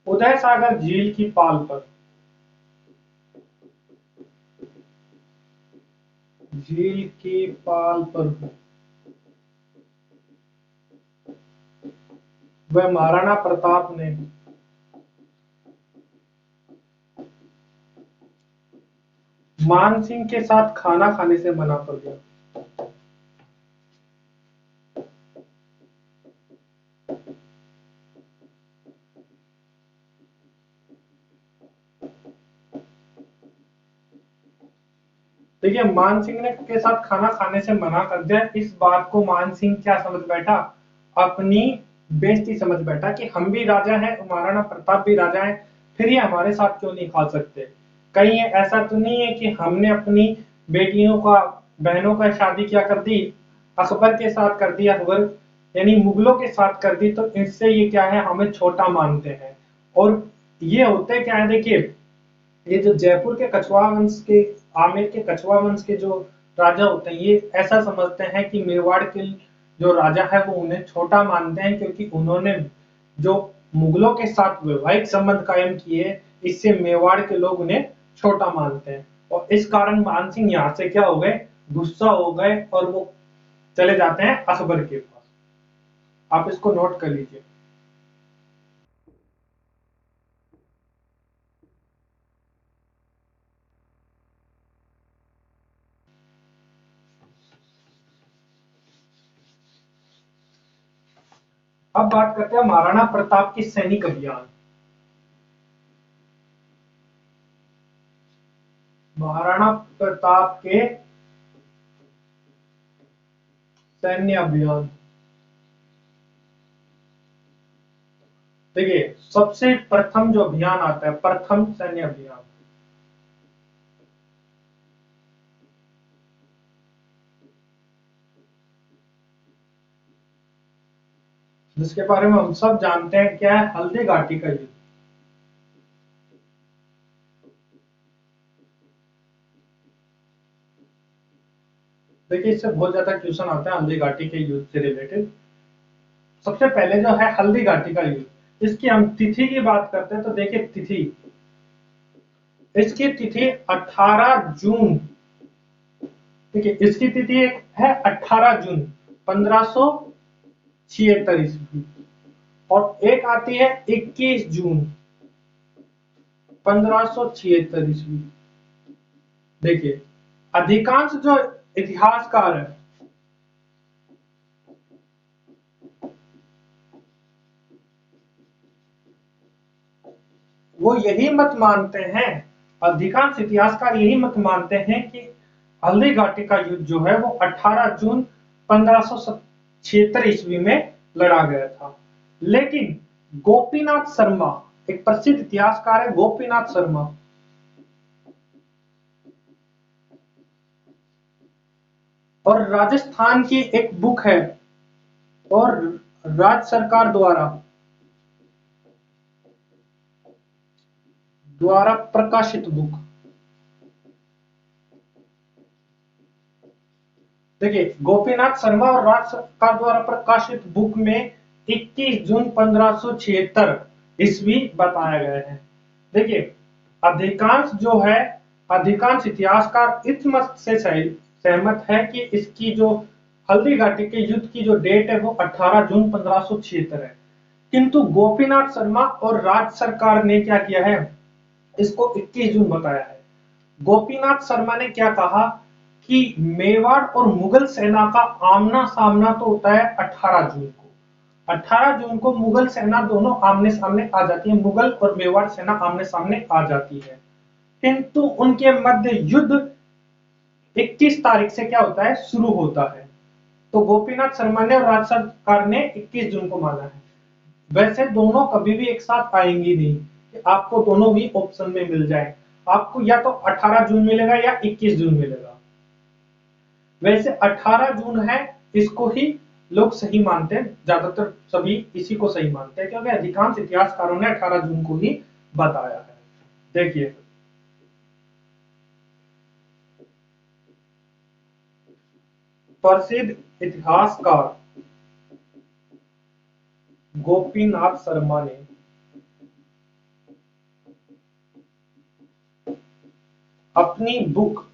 उदय सागर झील की पाल पर हुई। वह महाराणा प्रताप ने मान सिंह के साथ खाना खाने से मना कर दिया। देखिए, मान सिंह ने के साथ खाना खाने से मना कर दिया। इस बात को मान सिंह क्या समझ बैठा, अपनी बेइज्जती समझ बैठा कि हम भी राजा हैं, महाराणा प्रताप भी राजा हैं, फिर ये हमारे साथ क्यों नहीं खा सकते। कहीं ऐसा तो नहीं है कि हमने अपनी बेटियों का बहनों का शादी क्या कर दी, अकबर के साथ कर दी, अकबर यानी मुगलों के साथ कर दी, तो इससे ये क्या है, हमें छोटा मानते हैं। और ये होते क्या है, देखिए, ये जो जयपुर के कछवाहा वंश के आमेर के कछवाहा वंश के जो राजा होते हैं, ये ऐसा समझते हैं कि मेवाड़ के जो राजा है वो उन्हें छोटा मानते हैं, क्योंकि उन्होंने जो मुगलों के साथ वैवाहिक संबंध कायम किए, इससे मेवाड़ के लोग उन्हें छोटा मानते हैं। और इस कारण मानसिंह यहाँ से क्या हो गए, गुस्सा हो गए और वो चले जाते हैं अकबर के पास। आप इसको नोट कर लीजिए। अब बात करते हैं महाराणा प्रताप की सैनिक अभियान। महाराणा प्रताप के सैन्य अभियान। देखिए, सबसे प्रथम जो अभियान आता है, प्रथम सैन्य अभियान, जिसके बारे में हम सब जानते हैं, क्या है, हल्दी घाटी का युद्ध। देखिए, इससे बहुत ज्यादा क्वेश्चन आता है हल्दी घाटी के युद्ध से रिलेटेड। सबसे पहले जो है हल्दी घाटी का युद्ध, इसकी हम तिथि की बात करते हैं तो देखिए तिथि, इसकी तिथि 18 जून, ठीक है, इसकी तिथि एक है 18 जून 1576 ईस्वी, और एक आती है 21 जून 1576 ईस्वी। देखिए अधिकांश जो इतिहासकार है वो यही मत मानते हैं, अधिकांश इतिहासकार यही मत मानते हैं कि हल्दी घाटी का युद्ध जो है वो 18 जून 1576 ईस्वी में लड़ा गया था। लेकिन गोपीनाथ शर्मा, एक प्रसिद्ध इतिहासकार है गोपीनाथ शर्मा, और राजस्थान की एक बुक है और राज्य सरकार द्वारा प्रकाशित बुक, देखिए गोपीनाथ शर्मा और राज्य सरकार द्वारा प्रकाशित बुक में 21 जून 1576 ईस्वी बताया गया है। देखिए अधिकांश जो है, अधिकांश इतिहासकार इस मत से सहमत है कि इसकी जो हल्दी घाटी के युद्ध की जो डेट है वो 18 जून 1576 है, किंतु गोपीनाथ शर्मा और राज्य सरकार ने क्या किया है, इसको 21 जून बताया है। गोपीनाथ शर्मा ने क्या कहा कि मेवाड़ और मुगल सेना का आमना सामना तो होता है 18 जून को, 18 जून को मुगल सेना दोनों आमने सामने आ जाती है, मुगल और मेवाड़ सेना आमने सामने आ जाती है, किंतु उनके मध्य युद्ध 21 तारीख से क्या होता है, शुरू होता है। तो गोपीनाथ शर्मा ने और राज्य सरकार ने 21 जून को माना है। वैसे दोनों कभी भी एक साथ आएंगी नहीं कि आपको दोनों भी ऑप्शन में मिल जाए, आपको या तो 18 जून मिलेगा या 21 जून मिलेगा। वैसे 18 जून है, इसको ही लोग सही मानते हैं, ज्यादातर सभी इसी को सही मानते हैं क्योंकि अधिकांश इतिहासकारों ने 18 जून को ही बताया है। देखिए प्रसिद्ध इतिहासकार गोपीनाथ शर्मा ने अपनी बुक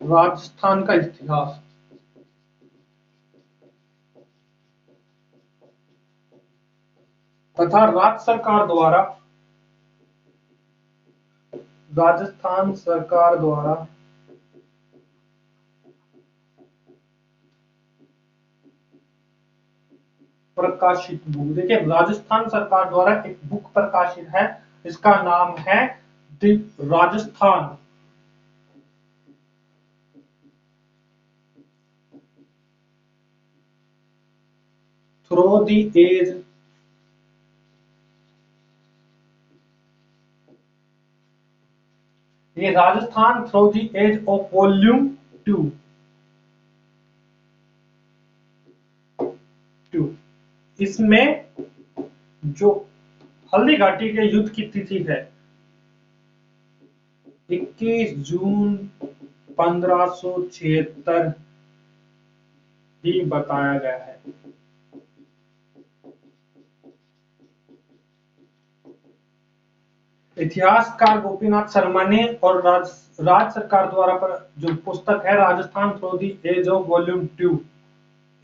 राजस्थान का इतिहास तथा राज्य सरकार द्वारा, राजस्थान सरकार द्वारा प्रकाशित बुक, देखिए राजस्थान सरकार द्वारा एक बुक प्रकाशित है, इसका नाम है the Rajasthan through the age, ये Rajasthan through the age of volume 2 2। इसमें जो हल्दी घाटी के युद्ध की तिथि है 21 जून 1576 ही बताया गया है। इतिहासकार गोपीनाथ शर्मा ने और राज्य सरकार द्वारा पर जो पुस्तक है Rajasthan through the age of volume 2,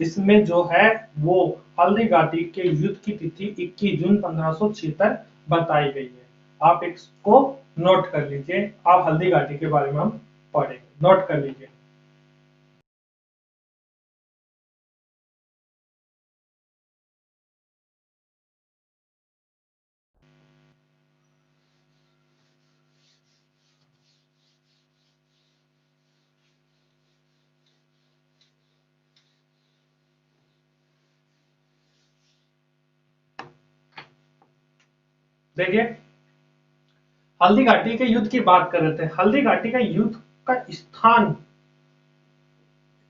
इसमें जो है वो हल्दी घाटी के युद्ध की तिथि 21 जून 1576 बताई गई है। आप इसको नोट कर लीजिए, आप हल्दी घाटी के बारे में हम पढ़ेंगे, नोट कर लीजिए। देखिए हल्दी घाटी के युद्ध की बात कर रहे थे, हल्दी घाटी का युद्ध का स्थान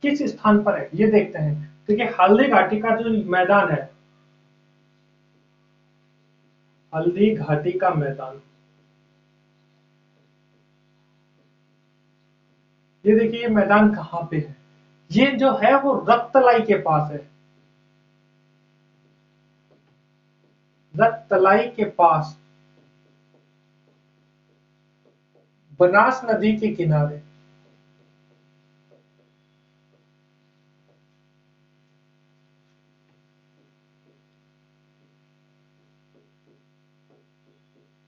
किस स्थान पर है ये देखते हैं। देखिए हल्दी घाटी का जो मैदान है, हल्दी घाटी का मैदान, ये देखिए ये मैदान कहाँ पे है, ये जो है वो रक्तलाई के पास है, रक्तलाई के पास, बनास नदी के किनारे।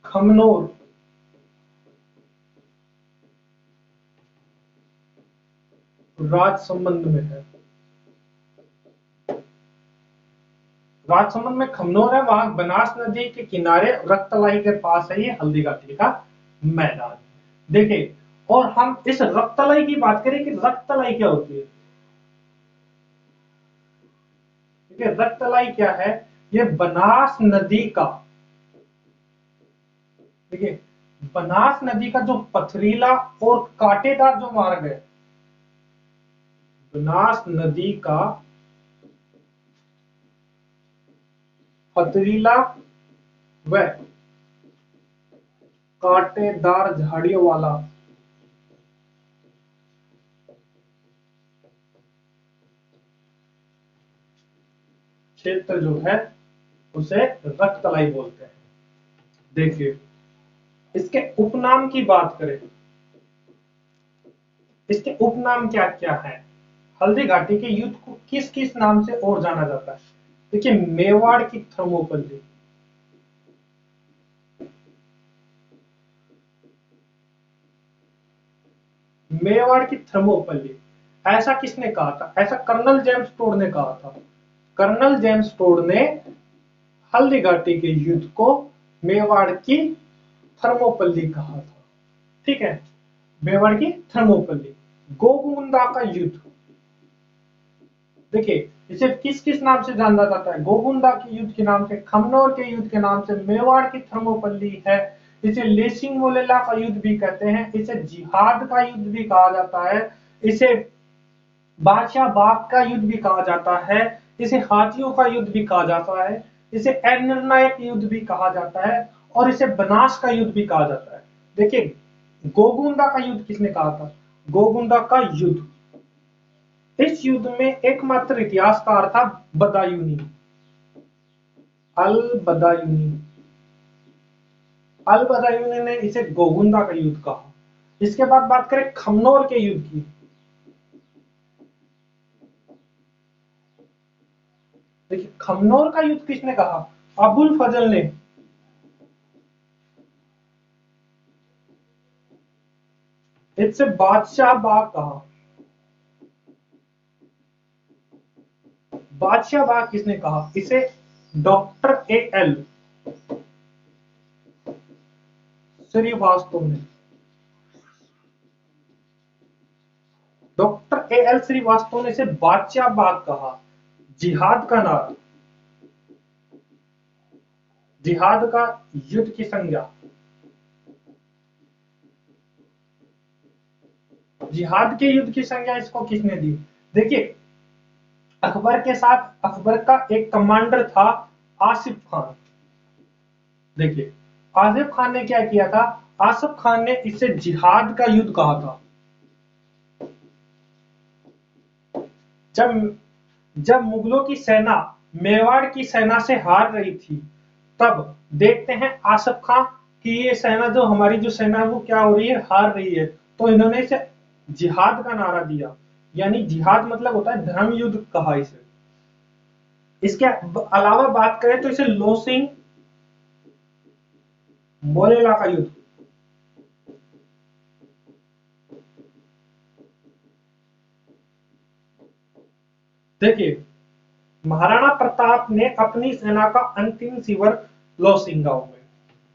खमनोर, राजसमंद में है, राजसमंद में खमनोर है, वहां बनास नदी के किनारे रक्तलाई के पास है ये हल्दीघाटी का मैदान। देखिए, और हम इस रक्तलाई की बात करें कि रक्तलाई क्या होती है। ठीक है, रक्तलाई क्या है, ये बनास नदी का, देखिए बनास नदी का जो पथरीला और कांटेदार जो मार्ग है, बनास नदी का पथरीला व कांटेदार झाड़ियों वाला क्षेत्र जो है उसे रक्तलाई बोलते हैं। देखिए, इसके उपनाम की बात करें, इसके उपनाम क्या क्या है। हल्दी घाटी के युद्ध को किस किस नाम से और जाना जाता है। देखिए, मेवाड़ की थर्मोपल्ली, मेवाड़ की थर्मोपल्ली, ऐसा किसने कहा था, ऐसा कर्नल जेम्स टोड ने कहा था। कर्नल जेम्स टोड ने हल्दी घाटी के युद्ध को मेवाड़ की थर्मोपल्ली कहा था। ठीक है, मेवाड़ की थर्मोपल्ली। गोगुंदा का युद्ध, देखिए इसे किस किस नाम से जाना जाता है, गोगुंदा के युद्ध के नाम से, खमनोर के युद्ध के नाम से, मेवाड़ की थर्मोपल्ली है, इसे लेसिंग मोलेला का युद्ध भी कहते हैं, इसे जिहाद का युद्ध भी कहा जाता है, इसे बादशाह बाग का युद्ध भी कहा जाता है, इसे हाथियों का युद्ध भी कहा जाता है, इसे निर्णायक युद्ध भी कहा जाता है, और इसे बनास का युद्ध भी कहा जाता है। देखिए, गोगुंदा का युद्ध किसने कहा था, गोगुंदा का युद्ध, इस युद्ध में एकमात्र इतिहासकार था बदायूनी, अल बदायूनी, अल बदायूनी ने इसे गोगुंदा का युद्ध कहा। इसके बाद बात करें खमनोर के युद्ध की। देखिए, खमनोर का युद्ध किसने कहा, अबुल फजल ने। इससे बादशाह बाग कहा, बादशाह बाग किसने कहा, इसे डॉक्टर ए एल श्रीवास्तव ने, डॉक्टर ए एल श्रीवास्तव ने इसे बादशाह बाग कहा। जिहाद का नारा, जिहाद का युद्ध की संज्ञा, जिहाद के युद्ध की संज्ञा इसको किसने दी। देखिए, अकबर के साथ अकबर का एक कमांडर था आसिफ खान। देखिए, आसिफ खान ने क्या किया था, आसिफ खान ने इसे जिहाद का युद्ध कहा था। जब जब मुगलों की सेना मेवाड़ की सेना से हार रही थी, तब देखते हैं आसिफ खान कि ये सेना, जो हमारी जो सेना है वो क्या हो रही है, हार रही है, तो इन्होंने इसे जिहाद का नारा दिया। यानी जिहाद मतलब होता है धर्म युद्ध कहा इसे। इसके अलावा बात करें तो इसे लोसिंग मोलेला का युद्ध, देखिए महाराणा प्रताप ने अपनी सेना का अंतिम शिविर लोसिंगांव में,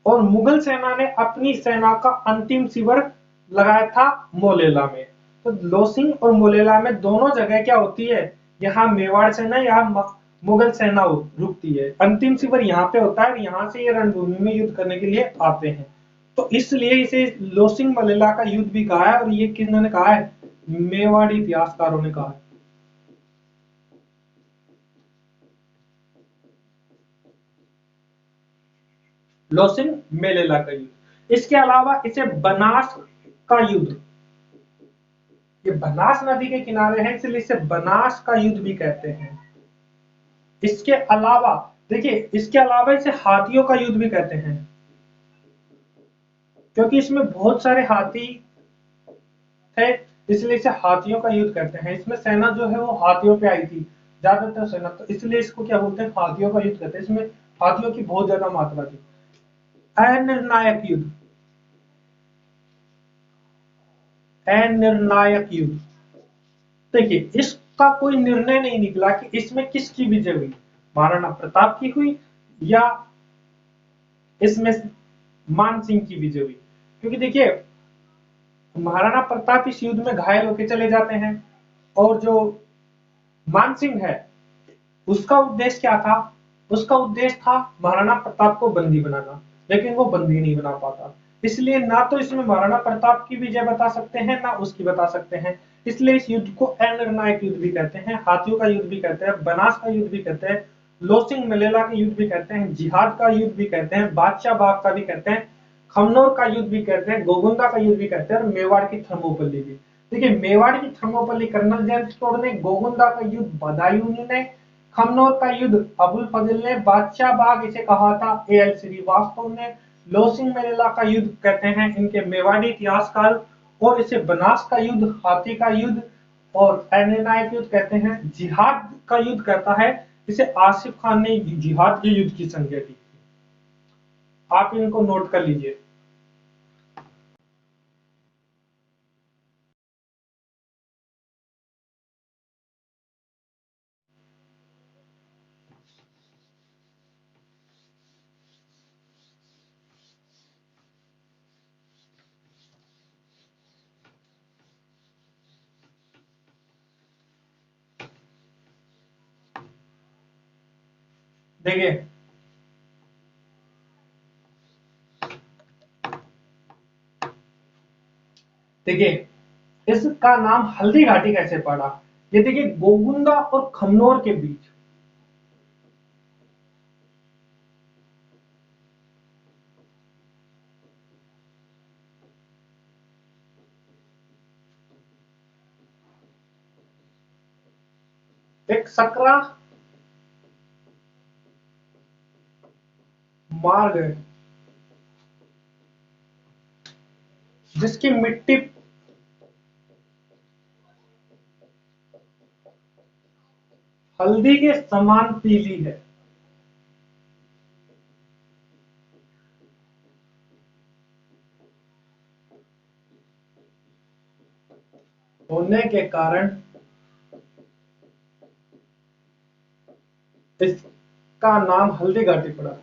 और मुगल सेना ने अपनी सेना का अंतिम शिविर लगाया था मोलेला में। तो लोसिंग और मोलेला में दोनों जगह क्या होती है, यहाँ मेवाड़ सेना, यहाँ मुगल सेना रुकती है, अंतिम शिविर यहाँ पे होता है, यहाँ से ये रणभूमि में युद्ध करने के लिए आते हैं। तो इसलिए इसे लोसिंग मोलेला का युद्ध भी कहा है, और ये किन्होंने कहा है, मेवाड़ी इतिहासकारों ने कहा है। लोसिन मेलेला का युद्ध। इसके अलावा इसे बनास का युद्ध, ये बनास नदी के किनारे है, इसलिए इसे बनास का युद्ध भी कहते हैं। इसके अलावा देखिए, इसके अलावा इसे हाथियों का युद्ध भी कहते हैं, क्योंकि इसमें बहुत सारे हाथी थे, इसलिए इसे हाथियों का युद्ध कहते हैं। इसमें सेना जो है वो हाथियों पे आई थी, ज्यादातर सेना, तो इसलिए इसको क्या बोलते हैं, हाथियों का युद्ध कहते हैं। इसमें हाथियों की बहुत ज्यादा मात्रा थी। अनिर्णायक युद्ध, अनिर्णायक युद्ध, देखिए इसका कोई निर्णय नहीं निकला कि इसमें किसकी विजय हुई, महाराणा प्रताप की हुई या इसमें मान सिंह की विजय हुई। क्योंकि देखिए महाराणा प्रताप इस युद्ध में घायल होकर चले जाते हैं, और जो मान सिंह है उसका उद्देश्य क्या था, उसका उद्देश्य था महाराणा प्रताप को बंदी बनाना, लेकिन वो बंदी नहीं बना पाता। इसलिए ना तो इसमें महाराणा प्रताप की विजय बता सकते हैं, ना उसकी बता सकते हैं। इसलिए इस युद्ध को अनिर्णायक युद्ध भी कहते हैं, हाथियों का युद्ध भी कहते हैं, बनास का युद्ध भी कहते हैं, लोसिंग मेलेला का युद्ध भी कहते हैं, जिहाद का युद्ध भी कहते हैं, बादशाह बाग का भी कहते हैं, खमनोर का युद्ध भी कहते हैं, गोगुंदा का युद्ध भी कहते हैं, और मेवाड़ की थर्मोपल्ली भी। देखिए मेवाड़ की थर्मोपल्ली कर्नल जेम्स टोड ने, गोगुंदा का युद्ध बदायूं ने, खमनोर का युद्ध अबुल फजल ने, बादशाह बाग इसे कहा था एएल श्रीवास्तव ने, लोसिंग मेलेला का युद्ध कहते हैं इनके मेवाड़ी इतिहासकार, और इसे बनास का युद्ध, हाथी का युद्ध और अनिर्णायक युद्ध कहते हैं। जिहाद का युद्ध कहता है इसे आसिफ खान ने जिहाद के युद्ध की संज्ञा दी। आप इनको नोट कर लीजिए। देखिए देखिए इसका नाम हल्दी घाटी कैसे पड़ा, ये देखिए गोगुंदा और खमनोर के बीच एक सकरा मार्ग है, जिसकी मिट्टी हल्दी के समान पीली है, होने के कारण इसका नाम हल्दी घाटी पड़ा।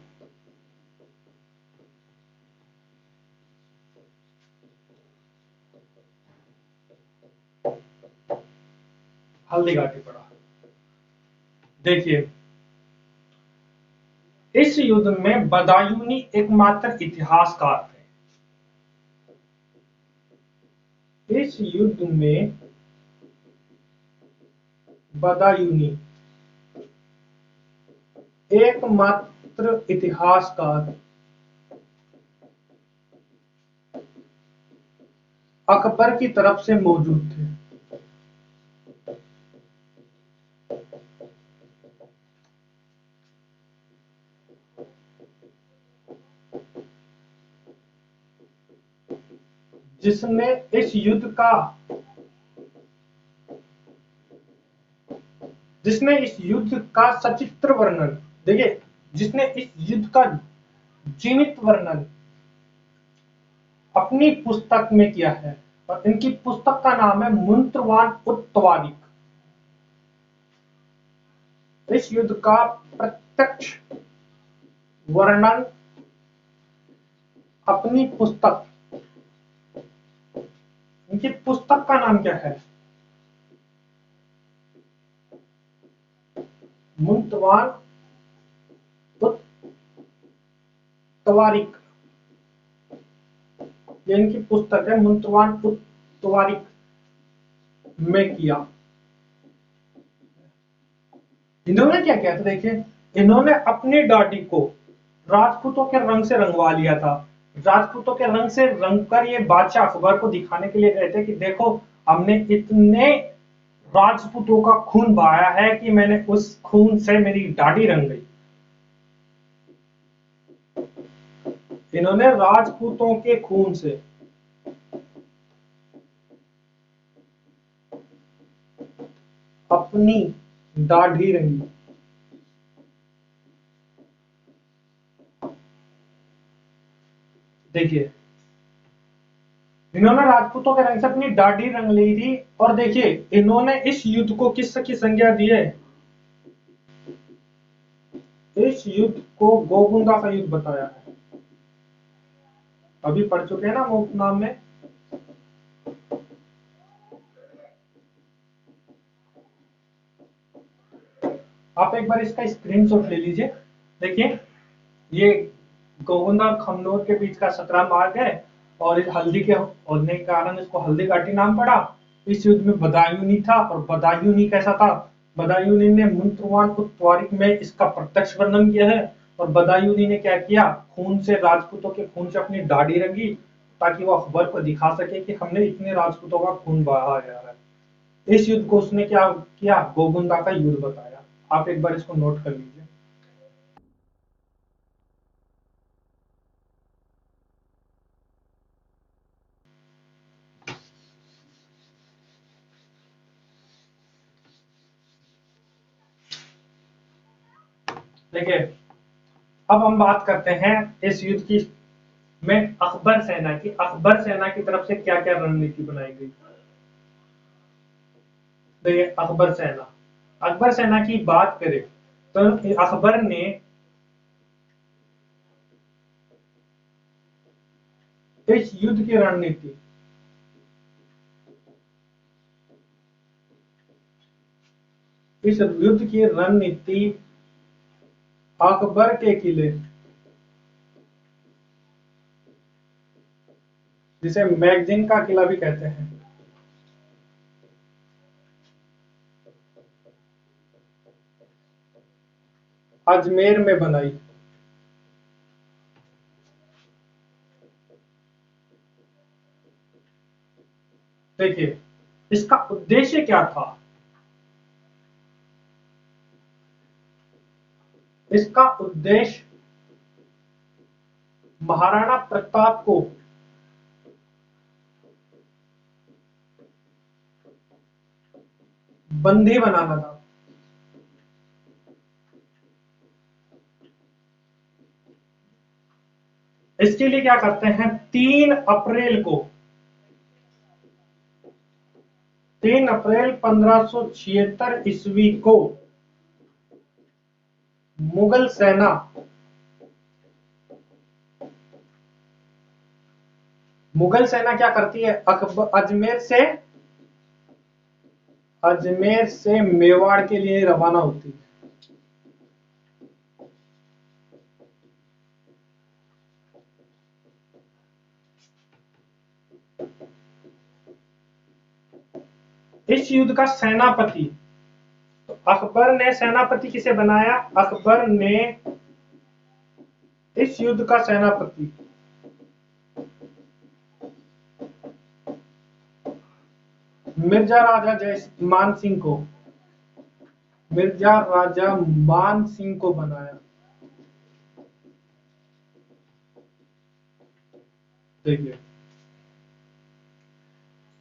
हल्दी घाटी पड़ा। देखिए इस युद्ध में बदायूनी एकमात्र इतिहासकार थे। इस युद्ध में बदायूनी एकमात्र इतिहासकार अकबर की तरफ से मौजूद थे। जिसने इस युद्ध का जिसने इस युद्ध का सचित्र वर्णन, देखिए जिसने इस युद्ध का जीवित वर्णन अपनी पुस्तक में किया है, और इनकी पुस्तक का नाम है मुंत्रवान उत्तवारिक। इस युद्ध का प्रत्यक्ष वर्णन अपनी पुस्तक, इनकी पुस्तक का नाम क्या है, मुंत्रवान उत्तवारिक। ये इनकी पुस्तक है, मुंत्रवान उत्तवारिक में किया। इन्होंने क्या किया था, देखिए इन्होंने अपनी दाढ़ी को राजपूतों के रंग से रंगवा लिया था। राजपूतों के रंग से रंग कर ये बादशाह अकबर को दिखाने के लिए गए थे कि देखो हमने इतने राजपूतों का खून बहाया है कि मैंने उस खून से मेरी दाढ़ी रंग गई। इन्होंने राजपूतों के खून से अपनी दाढ़ी रंगी। देखिए, इन्होंने राजपूतों के रंग से अपनी दाढ़ी रंग ली थी। और देखिए, इन्होंने इस युद्ध को किसकी संज्ञा दी है? इस युद्ध को गोगुंदा का युद्ध बताया है। अभी पढ़ चुके हैं ना मुख नाम में। आप एक बार इसका स्क्रीनशॉट ले लीजिए। देखिए, ये गोगुंदा और खमनोर के बीच का 17 मार्ग है, और इस हल्दी के होने के कारण इसको हल्दी घाटी नाम पड़ा। इस युद्ध में बदायूंनी था, और बदायूंनी कैसा था? बदायूंनी ने मंत्रवान उत्तवारिक में इसका प्रत्यक्ष वर्णन किया है। और बदायूंनी ने क्या किया? खून से, राजपूतों के खून से अपनी दाढ़ी रंगी, ताकि वो अकबर को दिखा सके कि हमने इतने राजपूतों का खून बहाया है। इस युद्ध को उसने क्या किया? गोगुंदा का युद्ध बताया। आप एक बार इसको नोट कर लीजिए। देखिए, अब हम बात करते हैं इस युद्ध की में अकबर सेना की। अकबर सेना की तरफ से क्या क्या रणनीति बनाई गई? देखिए, अकबर सेना की बात करें तो अकबर ने इस युद्ध की रणनीति इस युद्ध की रणनीति अकबर के किले, जिसे मैगजीन का किला भी कहते हैं, अजमेर में बनाई। देखिए, इसका उद्देश्य क्या था? इसका उद्देश्य महाराणा प्रताप को बंदी बनाना था। इसके लिए क्या करते हैं? 3 अप्रैल 1576 ईस्वी को मुगल सेना क्या करती है? अजमेर से मेवाड़ के लिए रवाना होती है। इस युद्ध का सेनापति, तो अकबर ने सेनापति किसे बनाया? अकबर ने इस युद्ध का सेनापति मिर्जा राजा जय मान सिंह को बनाया। देखिए,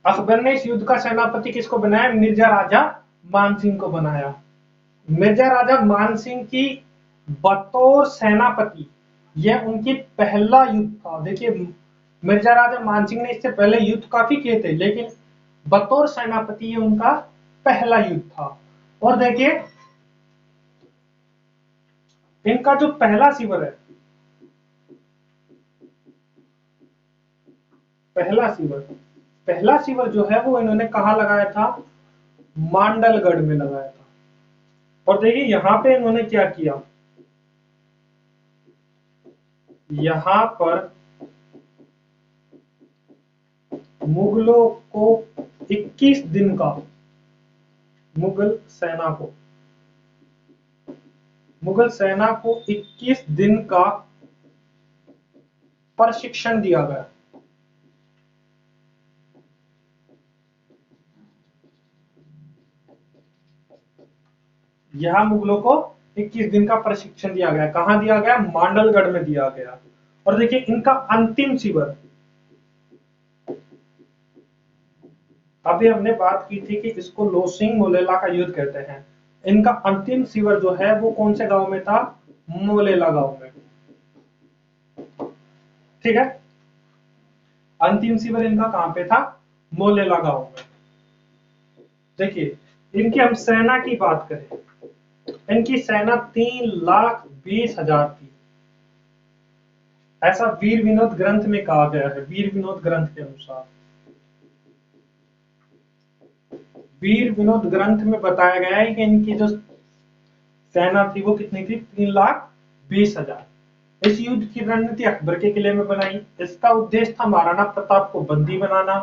अकबर ने इस युद्ध का सेनापति किसको बनाया? मिर्जा राजा मान सिंह को बनाया। मिर्जा राजा मान सिंह की बतौर सेनापति यह उनकी पहला युद्ध था। देखिए, मिर्जा राजा मान सिंह ने इससे पहले युद्ध काफी किए थे, लेकिन बतौर सेनापति ये उनका पहला युद्ध था। और देखिए, इनका जो पहला शिविर जो है वो इन्होंने कहाँ लगाया था? मांडलगढ़ में लगाया था। और देखिए, यहाँ पे इन्होंने क्या किया? यहाँ पर मुगलों को 21 दिन का मुगल सेना को 21 दिन का प्रशिक्षण दिया गया। यहाँ मुगलों को 21 दिन का प्रशिक्षण दिया गया। कहाँ दिया गया? मांडलगढ़ में दिया गया। और देखिए इनका अंतिम शिविर, अभी हमने बात की थी कि इसको लोसिंग मोलेला का युद्ध कहते हैं। इनका अंतिम शिविर जो है वो कौन से गांव में था? मोलेला गांव में। ठीक है, अंतिम शिविर इनका कहां पे था? मोलेला गांव में। देखिए इनकी हम सेना की बात करें, इनकी सेना 3,20,000 थी। ऐसा वीर विनोद ग्रंथ में कहा गया है, वीर विनोद ग्रंथ के अनुसार। वीर विनोद ग्रंथ में बताया गया है कि इनकी जो सेना थी वो कितनी थी? 3,20,000। इस युद्ध की रणनीति अकबर के किले में बनाई। इसका उद्देश्य था महाराणा प्रताप को बंदी बनाना।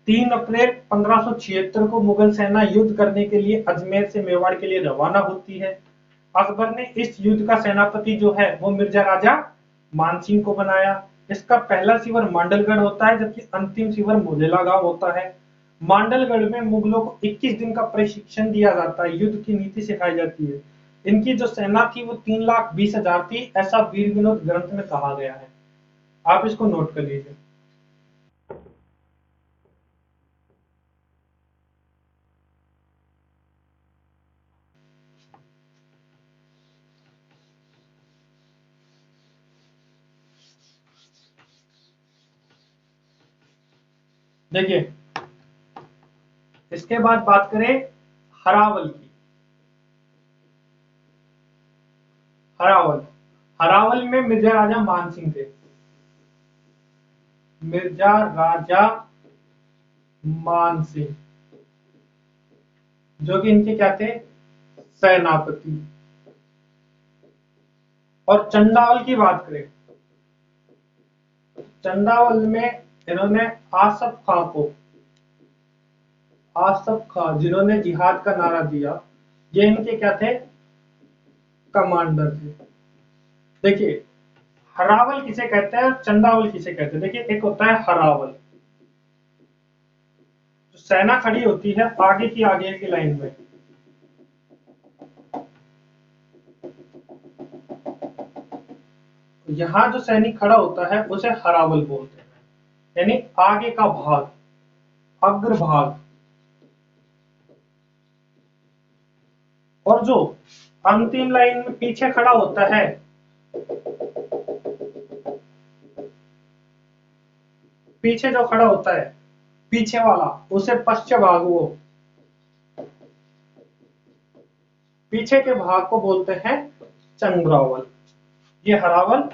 3 अप्रैल 1576 को मुगल सेना युद्ध करने के लिए अजमेर से मेवाड़ के लिए रवाना होती है। अकबर ने इस युद्ध का सेनापति जो है वो मिर्जा राजा मानसिंह को बनाया। इसका पहला शिविर मांडलगढ़ होता है, जबकि अंतिम शिविर मोलेला गांव होता है। मांडलगढ़ में मुगलों को 21 दिन का प्रशिक्षण दिया जाता है, युद्ध की नीति सिखाई जाती है। इनकी जो सेना थी वो 3,20,000 थी, ऐसा वीर विनोद ग्रंथ में कहा गया है। आप इसको नोट कर लीजिए। देखिए इसके बाद बात करें हरावल की। हरावल, हरावल में मिर्जा राजा मानसिंह थे। मिर्जा राजा मानसिंह जो कि इनके क्या थे? सेनापति। और चंडावल की बात करें, चंडावल में इन्होंने आसफ खां को, आसफ खां जिन्होंने जिहाद का नारा दिया, ये इनके क्या थे? कमांडर थे। देखिए हरावल किसे कहते हैं और चंडावल किसे कहते हैं? देखिए एक होता है हरावल, जो सेना खड़ी होती है आगे की लाइन में, यहाँ जो सैनिक खड़ा होता है उसे हरावल बोलते हैं, यानी आगे का भाग, अग्रभाग। और जो अंतिम लाइन में पीछे खड़ा होता है, पीछे जो खड़ा होता है पीछे वाला, उसे पश्च भाग, वो पीछे के भाग को बोलते हैं चंद्रावल। ये हरावल,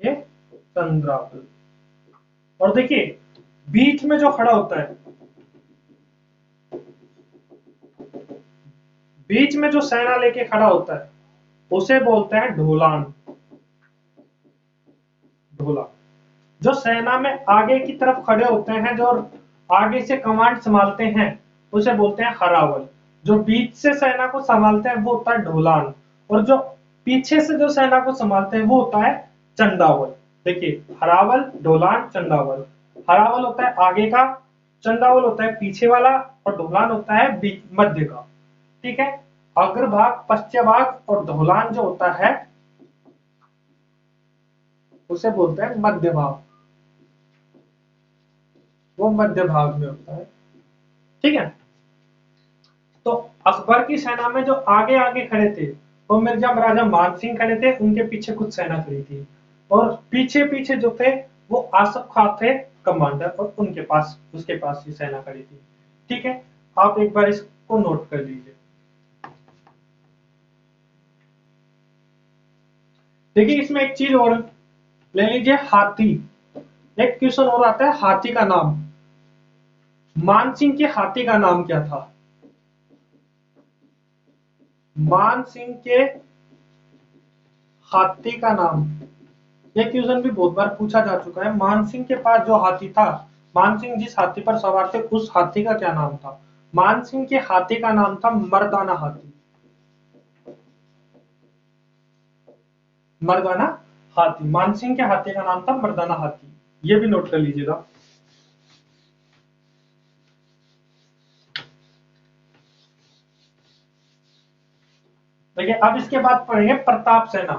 ये चंद्रावल। और देखिए बीच में जो खड़ा होता है, बीच में जो सेना लेके खड़ा होता है उसे बोलते हैं ढोलान। ढोला जो सेना में आगे की तरफ खड़े होते हैं, जो आगे से कमांड संभालते हैं, उसे बोलते हैं हरावल। जो बीच से सेना को संभालते हैं वो होता है ढोलान। और जो पीछे से जो सेना को संभालते हैं वो होता है चंडावल। देखिए हरावल, ढोलान, चंडावल। हरावल होता है आगे का, चंडावल होता है पीछे वाला, और ढोलान होता है मध्य का। ठीक है, अग्रभाग, पश्चिम भाग, और ढोलान जो होता है उसे बोलते हैं मध्य भाग। वो मध्य भाग में होता है। ठीक है, तो अकबर की सेना में जो आगे आगे खड़े थे वो मिर्जा राजा मानसिंह खड़े थे, उनके पीछे कुछ सेना खड़ी थी। और पीछे पीछे जो थे वो आसफ खां थे कमांडर, और उनके पास, उसके पास ही सेना खड़ी थी। ठीक है, आप एक बार इसको नोट कर लीजिए। देखिए इसमें एक चीज और ले लीजिए, हाथी। एक क्वेश्चन और आता है, हाथी का नाम। मानसिंह के हाथी का नाम क्या था? मानसिंह के हाथी का नाम, ये क्वेश्चन भी बहुत बार पूछा जा चुका है। मानसिंह के पास जो हाथी था, मानसिंह जिस हाथी पर सवार थे, उस हाथी का क्या नाम था? मानसिंह के हाथी का नाम था मर्दाना हाथी। मर्दाना हाथी, मानसिंह के हाथी का नाम था मर्दाना हाथी। ये भी नोट कर लीजिएगा। देखिए अब इसके बाद पढ़ेंगे प्रताप सेना।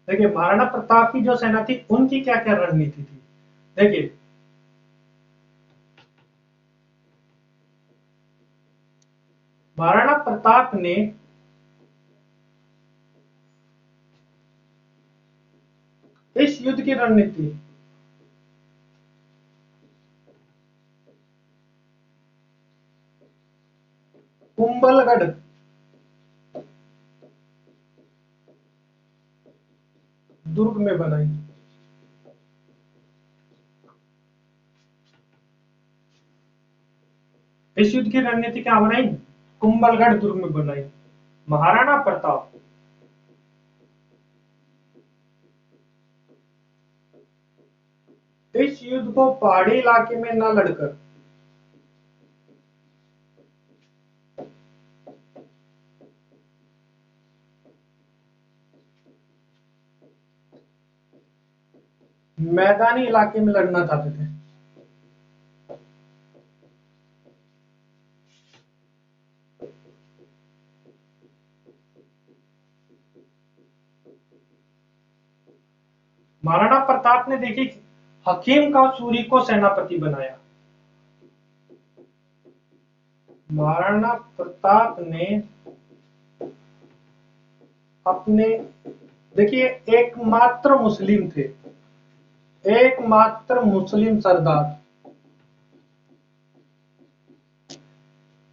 देखिए महाराणा प्रताप की जो सेना थी उनकी क्या क्या रणनीति थी। देखिए महाराणा प्रताप ने इस युद्ध की रणनीति कुंभलगढ़ दुर्ग में बनाई। इस युद्ध की रणनीति क्या बनाई, कुंभलगढ़ दुर्ग में बनाई। महाराणा प्रताप इस युद्ध को पहाड़ी इलाके में न लड़कर मैदानी इलाके में लड़ना चाहते थे। महाराणा प्रताप ने देखी हकीम का सूरी को सेनापति बनाया। महाराणा प्रताप ने अपने, देखिए एकमात्र मुस्लिम थे, एकमात्र मुस्लिम सरदार।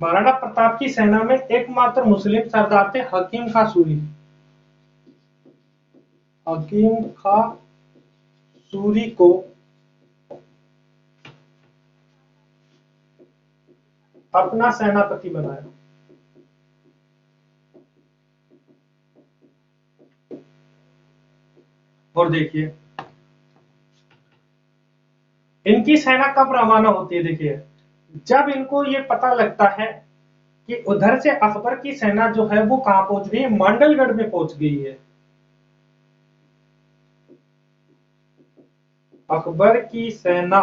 महाराणा प्रताप की सेना में एकमात्र मुस्लिम सरदार थे हकीम खां सूरी। हकीम खां सूरी को अपना सेनापति बनाया। और देखिए इनकी सेना कब रवाना होती है। देखिए जब इनको ये पता लगता है कि उधर से अकबर की सेना जो है वो कहां पहुंच गई है, मांडलगढ़ में पहुंच गई है। अकबर की सेना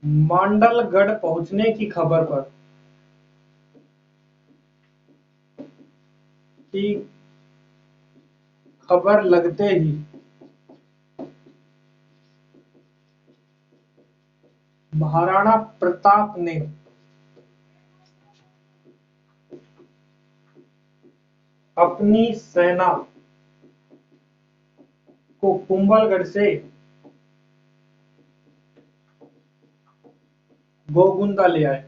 मांडलगढ़ पहुंचने की खबर पर की खबर लगते ही महाराणा प्रताप ने अपनी सेना को कुंभलगढ़ से गोगुंदा ले आए।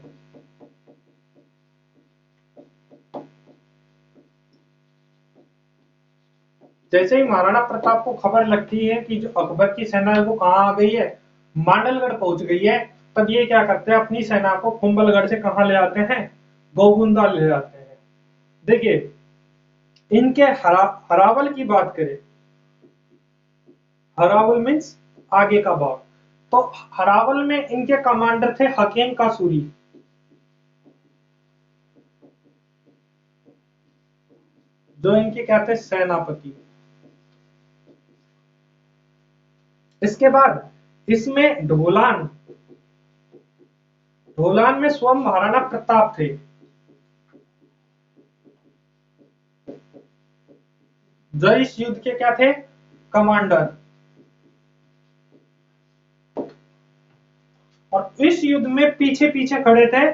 जैसे ही महाराणा प्रताप को खबर लगती है कि जो अकबर की सेना है वो कहां आ गई है, मांडलगढ़ पहुंच गई है, तब ये क्या करते हैं, अपनी सेना को कुंभलगढ़ से कहां ले आते हैं, गोगुंदा ले आते हैं। देखिए इनके हरावल की बात करें, हरावल मीन्स आगे का भाग, तो हरावल में इनके कमांडर थे हकीम का सूरी। जो इनके क्या थे, सेनापति। इसके बाद इसमें ढोलान, ढोलान में स्वयं महाराणा प्रताप थे। जो इस युद्ध के क्या थे, कमांडर। और इस युद्ध में पीछे पीछे खड़े थे,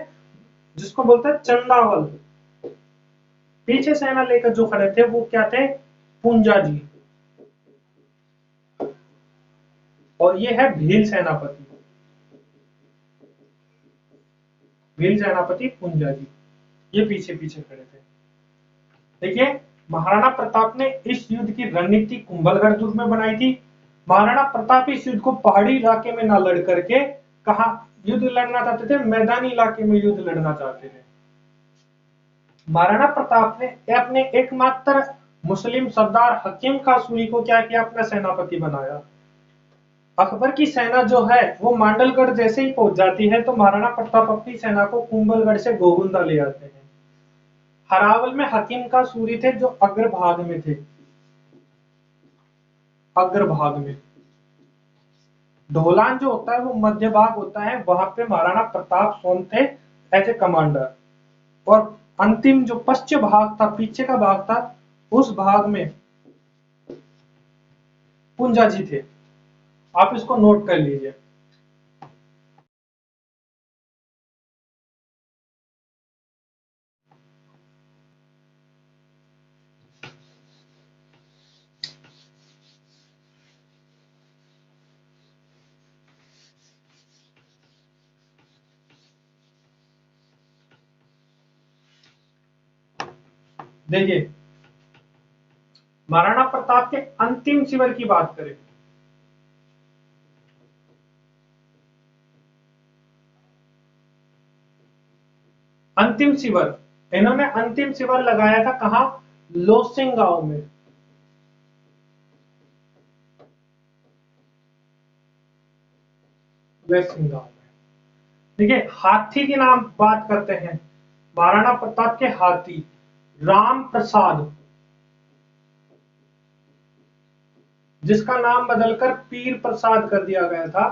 जिसको बोलते हैं चंदावल। पीछे सेना लेकर जो खड़े थे वो क्या थे, पुंजा जी। और ये है भील सेनापति, भील सेनापति पुंजा जी, ये पीछे पीछे खड़े थे। देखिए महाराणा प्रताप ने इस युद्ध की रणनीति कुंभलगढ़ दुर्ग में बनाई थी। महाराणा प्रताप इस युद्ध को पहाड़ी इलाके में ना लड़ करके कहा युद्ध लड़ना चाहते थे, मैदानी इलाके में युद्ध लड़ना चाहते थे। महाराणा प्रताप ने अपने एकमात्र मुस्लिम सरदार हकीम खां सूरी को क्या किया, अपना सेनापति बनाया। अकबर की सेना जो है वो मांडलगढ़ जैसे ही पहुंच जाती है तो महाराणा प्रताप अपनी सेना को कुंभलगढ़ से गोगुंदा ले आते हैं। हरावल में हकीम का सूरी थे जो अग्रभाग में थे, अग्रभाग में। ढोलान जो होता है वो मध्य भाग होता है, वहां पे महाराणा प्रताप सोम थे एज ए कमांडर। और अंतिम जो पश्चिम भाग था, पीछे का भाग था, उस भाग में पुंजा जी थे। आप इसको नोट कर लीजिए। देखिए, महाराणा प्रताप के अंतिम शिविर की बात करें, अंतिम शिविर, इन्होंने अंतिम शिविर लगाया था कहां? लोसिंग गांव में। लोसिंग गांव में। देखिए, हाथी की नाम बात करते हैं, महाराणा प्रताप के हाथी राम प्रसाद, जिसका नाम बदलकर पीर प्रसाद कर दिया गया था।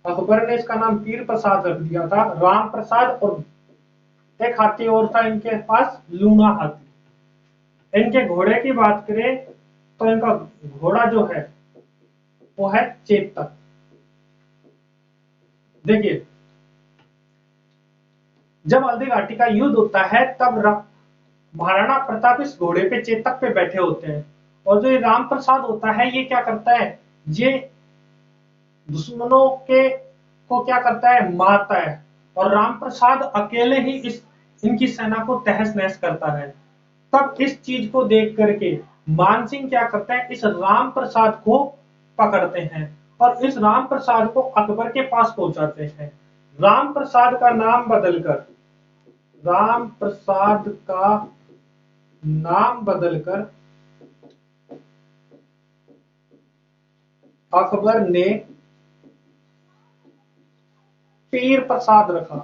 अकबर ने इसका नाम पीर प्रसाद रख दिया था, राम प्रसाद। और एक हाथी और था इनके पास, लूना हाथी। इनके घोड़े की बात करें तो इनका घोड़ा जो है वो है चेतक। देखिए, जब हल्दी घाटी का युद्ध होता है तब महाराणा प्रताप इस घोड़े पे, चेतक पे बैठे होते हैं। और जो ये राम प्रसाद होता है, ये क्या करता है? ये दुश्मनों के को क्या करता है? मारता है। और राम प्रसाद अकेले ही इस इनकी सेना को तहस नहस करता है। तब इस चीज को देख करके मानसिंह क्या करता है? इस राम प्रसाद को पकड़ते हैं और इस राम प्रसाद को अकबर के पास पहुंचाते हैं। राम प्रसाद का नाम बदलकर, राम प्रसाद का नाम बदलकर अकबर ने पीर प्रसाद रखा।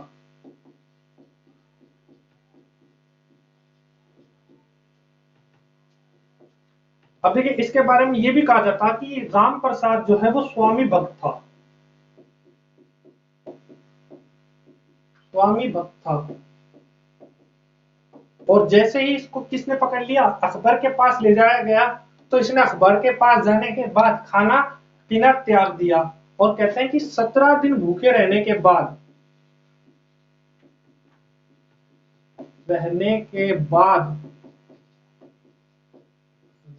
अब देखिए, इसके बारे में यह भी कहा जाता कि राम प्रसाद जो है वो स्वामी भक्त था, स्वामी भक्त था। और जैसे ही इसको किसने पकड़ लिया? अकबर के पास ले जाया गया, तो इसने अकबर के पास जाने के बाद खाना पीना त्याग दिया। और कहते हैं कि 17 दिन भूखे रहने के बाद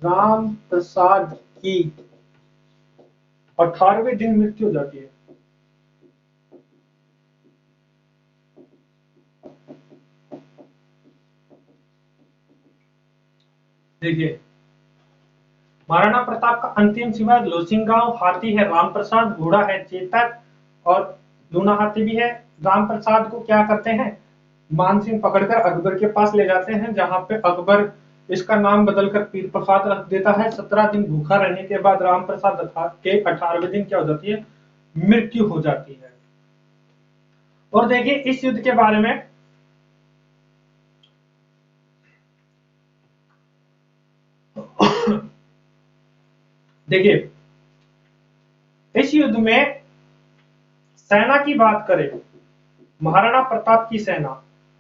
राम प्रसाद की 18वें दिन मृत्यु हो जाती है। देखिए, महाराणा प्रताप का अंतिम शिविर लोसिंगांव, हाथी है राम प्रसाद, घोड़ा है चेतक और लूना हाथी भी है। राम प्रसाद को क्या करते हैं? मानसिंह पकड़कर अकबर के पास ले जाते हैं, जहां पे अकबर इसका नाम बदलकर पीर प्रसाद रख देता है। 17 दिन भूखा रहने के बाद राम प्रसाद के 18वें दिन क्या हो जाती है? मृत्यु हो जाती है। और देखिए, इस युद्ध के बारे में देखिए, इस युद्ध में सेना की बात करें, महाराणा प्रताप की सेना,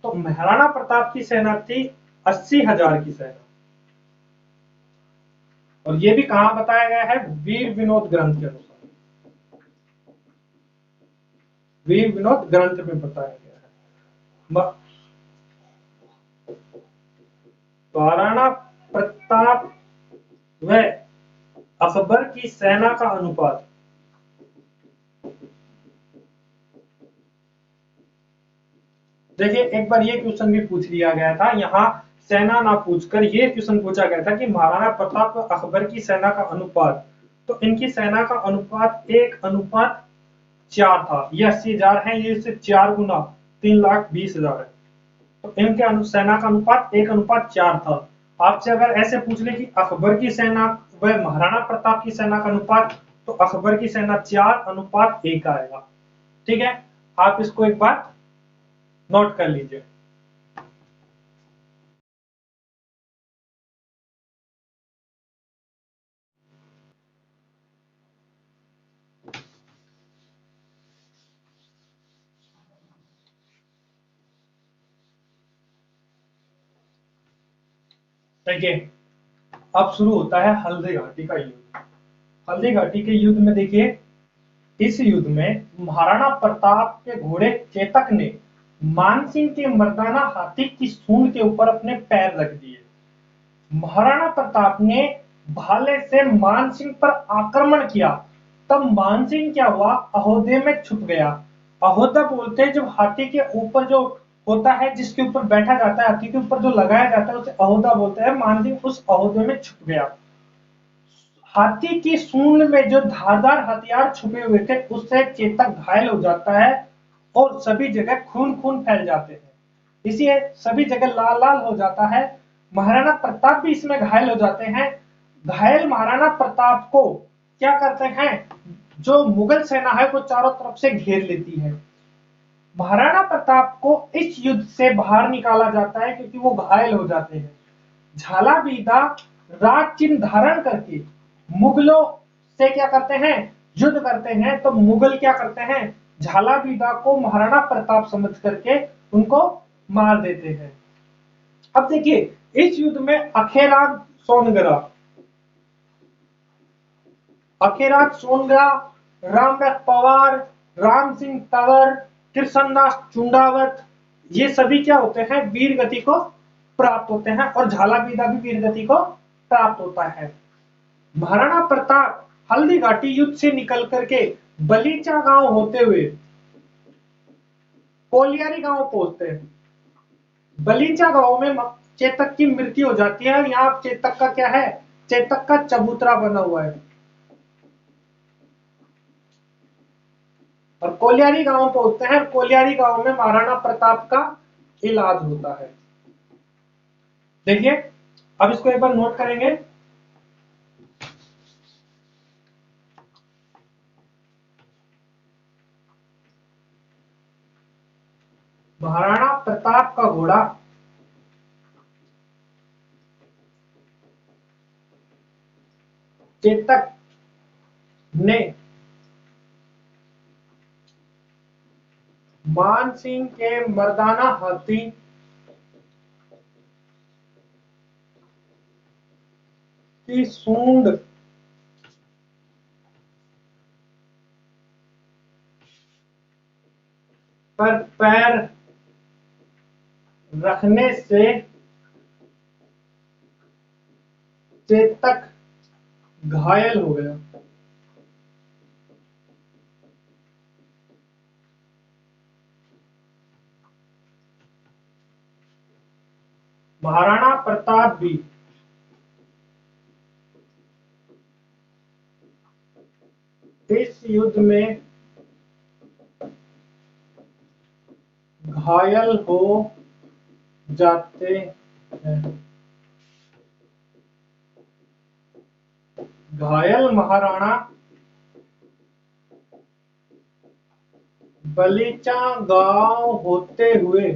तो महाराणा प्रताप की सेना थी 80,000 की सेना। और ये भी कहां बताया गया है? वीर विनोद ग्रंथ के अनुसार, वीर विनोद ग्रंथ में बताया गया है। महाराणा प्रताप व अकबर की सेना का अनुपात, देखिए, एक बार ये क्वेश्चन भी पूछ लिया गया था, यहाँ सेना ना पूछकर ये क्वेश्चन पूछा गया था कि महाराणा प्रताप व अकबर की सेना का अनुपात। तो इनकी सेना का अनुपात 1:4 था। ये 80,000 है, ये इससे 4 गुना 3,20,000 है। तो इनके सेना का अनुपात 1:4 था। आपसे अगर ऐसे पूछ ले कि अकबर की सेना व महाराणा प्रताप की सेना का अनुपात, तो अकबर की सेना 4:1 आएगा। ठीक है, आप इसको एक बार नोट कर लीजिए। देखिए अब शुरू होता है हल्दी घाटी का युद्ध। हल्दी घाटी के युद्ध में देखिए, इस युद्ध में महाराणा प्रताप के घोड़े चेतक ने मानसिंह के मर्दाना हाथी की सूंड के ऊपर अपने पैर रख दिए। महाराणा प्रताप ने भाले से मानसिंह पर आक्रमण किया। तब मानसिंह क्या हुआ, अहोदे में छुप गया। अहोदा बोलते हैं जब हाथी के ऊपर जो होता है, जिसके ऊपर बैठा जाता है, हाथी के ऊपर जो लगाया जाता है, उसे अहोदा बोलते हैं। मानसिंह उस अहोदे में छुप गया। हाथी की सूंड में जो धारदार हथियार छुपे हुए थे, उससे चेतक घायल हो जाता है और सभी जगह खून खून फैल जाते हैं। इसलिए सभी जगह लाल लाल हो जाता है। महाराणा प्रताप भी इसमें घायल हो जाते हैं। घायल महाराणा प्रताप को क्या करते हैं, जो मुगल सेना है वो चारों तरफ से घेर लेती है। महाराणा प्रताप को इस युद्ध से बाहर निकाला जाता है क्योंकि वो घायल हो जाते हैं। झालाबीदा राज चिन्ह धारण करके मुगलों से क्या करते हैं, युद्ध करते हैं। तो मुगल क्या करते हैं, झालाबीदा को महाराणा प्रताप समझ करके उनको मार देते हैं। अब देखिए इस युद्ध में अखेराज सोनगरा, रामदास पवार, राम सिंह तंवर, कृष्णदास चुंडावत, ये सभी क्या होते हैं, वीर गति को प्राप्त होते हैं और झालाबीदा भी वीर गति को प्राप्त होता है। महाराणा प्रताप हल्दी घाटी युद्ध से निकल करके बलीचा गांव होते हुए कोलियारी गांव पहुंचते हैं। बलीचा गांव में चेतक की मृत्यु हो जाती है। यहाँ चेतक का क्या है, चेतक का चबूतरा बना हुआ है। और कोलियारी गांव पहुंचते हैं। कोलियारी गांव में महाराणा प्रताप का इलाज होता है। देखिए अब इसको एक बार नोट करेंगे। महाराणा प्रताप का घोड़ा चेतक ने मानसिंह के मर्दाना हाथी की सूंड पर पैर रखने से चेतक घायल हो गया। महाराणा प्रताप भी इस युद्ध में घायल हो जाते हैं। घायल महाराणा बलीचा गांव होते हुए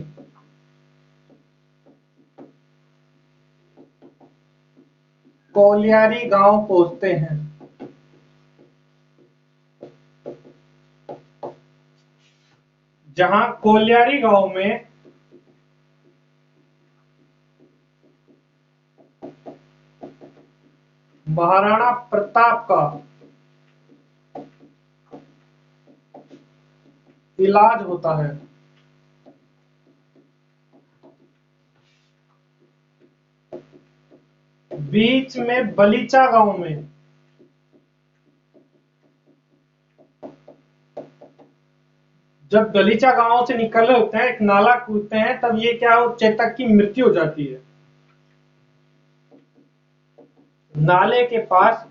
कोलियारी गांव पहुंचते हैं। जहां कोलियारी गांव में महाराणा प्रताप का इलाज होता है। बीच में बलीचा गांव में जब गलीचा गांव से निकल रहे होते हैं, एक नाला कूदते हैं, तब ये क्या हो, चेतक की मृत्यु हो जाती है। नाले के पास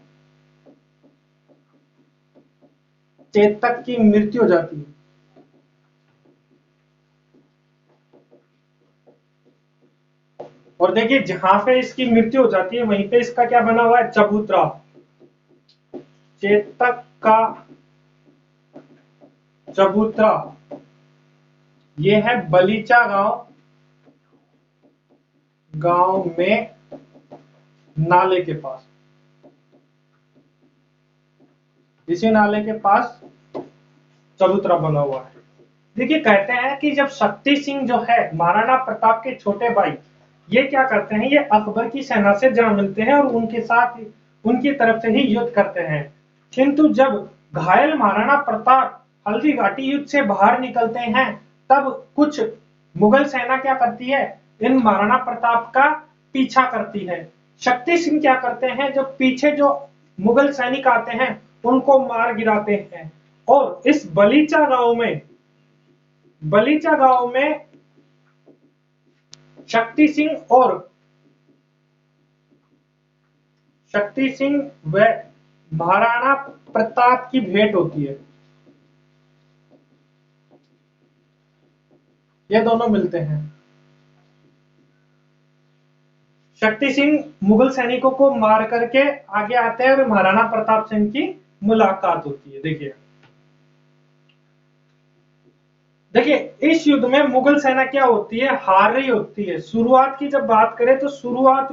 चेतक की मृत्यु हो जाती है। और देखिए जहां पे इसकी मृत्यु हो जाती है वहीं पे इसका क्या बना हुआ है, चबूतरा। चेतक का चबूतरा ये है बलीचा गांव में नाले के पास। इसी नाले के पास चबूतरा बना हुआ है। देखिए कहते हैं कि जब शक्ति सिंह जो है महाराणा प्रताप के छोटे भाई, ये क्या करते हैं, ये अकबर की सेना से जा मिलते हैं और उनके साथ उनकी तरफ से ही युद्ध करते हैं। किंतु जब घायल महाराणा प्रताप हल्दी घाटी युद्ध से बाहर निकलते हैं, तब कुछ मुगल सेना क्या करती है, इन महाराणा प्रताप का पीछा करती है। शक्ति सिंह क्या करते हैं, जो पीछे जो मुगल सैनिक आते हैं उनको मार गिराते हैं। और इस बलीचा गांव में शक्ति सिंह और शक्ति सिंह व महाराणा प्रताप की भेंट होती है। ये दोनों मिलते हैं। शक्ति सिंह मुगल सैनिकों को मार करके आगे आते हैं और महाराणा प्रताप सिंह की मुलाकात होती है। देखिए देखिए इस युद्ध में मुगल सेना क्या होती है, हार रही होती है। शुरुआत की जब बात करें तो शुरुआत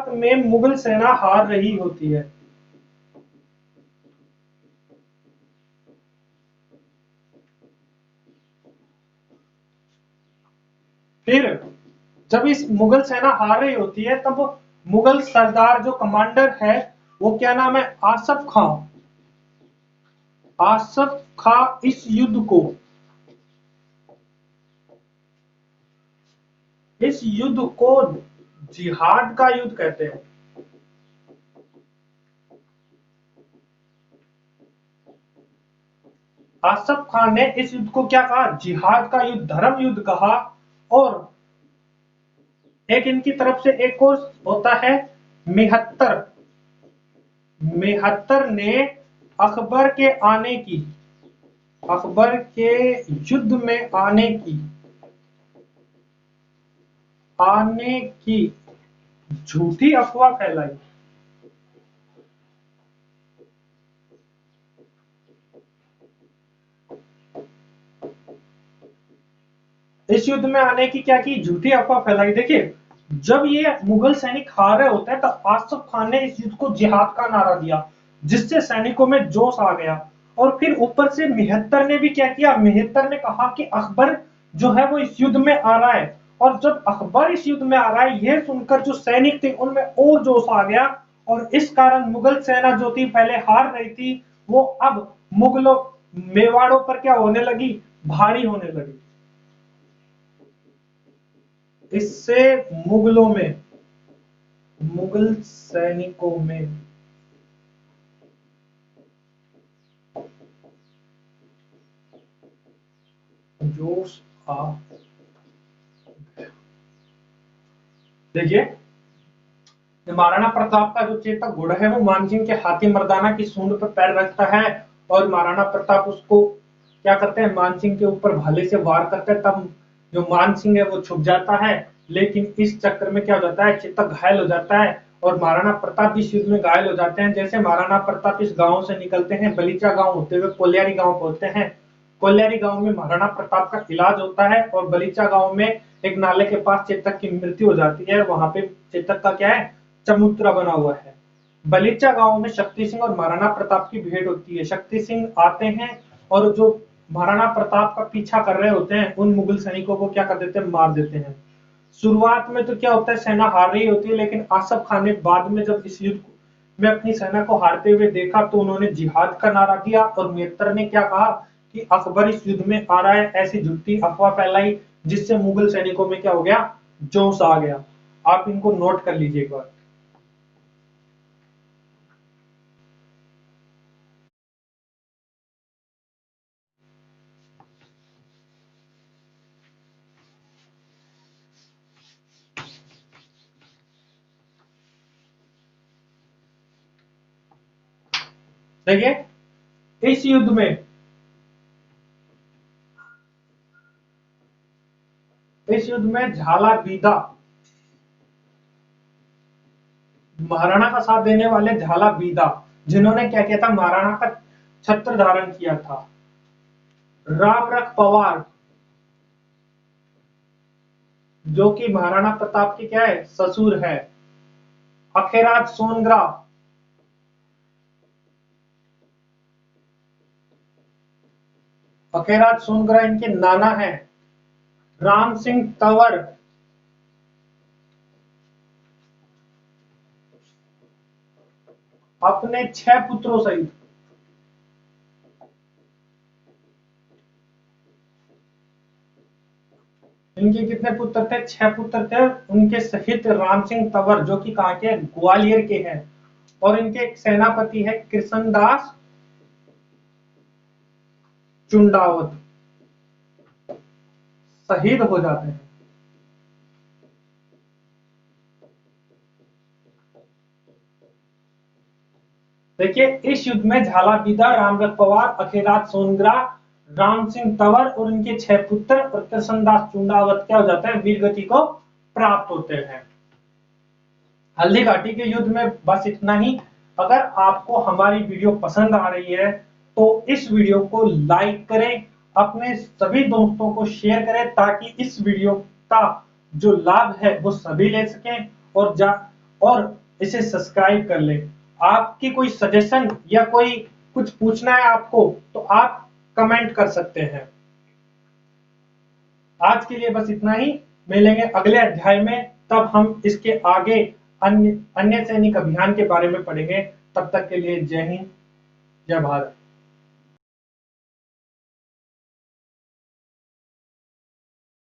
में मुगल सेना हार रही होती है। फिर जब इस मुगल सेना हार रही होती है, तब मुगल सरदार जो कमांडर है वो क्या नाम है, आसफ खां इस युद्ध को जिहाद का युद्ध कहते हैं। आसफ खान ने इस युद्ध को क्या कहा, जिहाद का युद्ध, धर्म युद्ध कहा। और एक इनकी तरफ से एक और होता है मेहत्तर। मेहत्तर ने अकबर के युद्ध में आने की झूठी अफवाह फैलाई। इस युद्ध में आने की क्या की, झूठी अफवाह फैलाई। देखिए जब ये मुगल सैनिक हार रहे होते हैं तो आसफ खान ने इस युद्ध को जिहाद का नारा दिया, जिससे सैनिकों में जोश आ गया। और फिर ऊपर से मेहत्तर ने भी क्या किया, मेहत्तर ने कहा कि अकबर जो है वो इस युद्ध में आ रहा है। और जब अकबर इस युद्ध में आ रहा है, यह सुनकर जो सैनिक थे उनमें और जोश आ गया। और इस कारण मुगल सेना जो थी पहले हार रही थी, वो अब मुगलों मेवाड़ों पर क्या होने लगी, भारी होने लगी। इससे मुगल सैनिकों में जोश आ। देखिए महाराणा प्रताप का जो चेतक घोड़ा है वो मानसिंह के हाथी मर्दाना की सूंड पर पैर रखता है और महाराणा प्रताप उसको क्या करते हैं, मानसिंह के ऊपर भाले से वार करते हैं। तब जो मानसिंह है वो छुप जाता है, लेकिन इस चक्कर में क्या हो जाता है, चेतक घायल हो जाता है और महाराणा प्रताप भी इस युद्ध में घायल हो जाते हैं। जैसे महाराणा प्रताप इस गांव से निकलते हैं, बलीचा गांव होते हुए कोल्यारी गांव पहुंचते हैं। कोल्यारी गांव में महाराणा प्रताप का इलाज होता है और बलीचा गांव में एक नाले के पास चेतक की मृत्यु हो जाती है। वहां पे चेतक का क्या है, चबूतरा बना हुआ है। बलीचा गांव में शक्ति सिंह और महाराणा प्रताप की भेंट होती है। शक्ति सिंह आते हैं और जो महाराणा प्रताप का पीछा कर रहे होते हैं उन मुगल सैनिकों को क्या कर देते हैं, मार देते हैं। शुरुआत में तो क्या होता है, सेना हार रही होती है, लेकिन आसफ खान ने बाद में जब इस युद्ध में अपनी सेना को हारते हुए देखा तो उन्होंने जिहाद का नारा दिया। और मेहत्तर ने क्या कहा कि अकबर इस युद्ध में आ रहा है, ऐसी झूठी अफवाह फैलाई, जिससे मुगल सैनिकों में क्या हो गया, जोश आ गया। आप इनको नोट कर लीजिए एक बार। देखिए इस युद्ध में झाला बीदा, महाराणा का साथ देने वाले झाला बीदा, जिन्होंने क्या किया था, महाराणा का छत्र धारण किया था। रामरख पवार, जो कि महाराणा प्रताप के क्या है, ससुर है। अखेराज सोनग्रा, इनके नाना है। राम सिंह तंवर अपने 6 पुत्रों सहित, इनके कितने पुत्र थे? 6 पुत्र थे। उनके सहित राम सिंह तंवर जो कि कहाँ के? ग्वालियर के हैं। और इनके एक सेनापति है कृष्णदास चुंडावत, शहीद हो जाते हैं। देखिए, इस युद्ध में झालाविदा, रामरख पवार, अखिलराज सोनग्रा, राम सिंह तंवर और उनके 6 पुत्र और कृष्णदास चुंडावत क्या हो जाते हैं? वीर गति को प्राप्त होते हैं। हल्दी घाटी के युद्ध में बस इतना ही। अगर आपको हमारी वीडियो पसंद आ रही है तो इस वीडियो को लाइक करें, अपने सभी दोस्तों को शेयर करें ताकि इस वीडियो का जो लाभ है वो सभी ले सकें, और इसे सब्सक्राइब कर लें। आपकी कोई सजेशन या कोई कुछ पूछना है आपको तो आप कमेंट कर सकते हैं। आज के लिए बस इतना ही। मिलेंगे अगले अध्याय में, तब हम इसके आगे अन्य सैनिक अभियान के बारे में पढ़ेंगे। तब तक के लिए जय हिंद, जय भारत।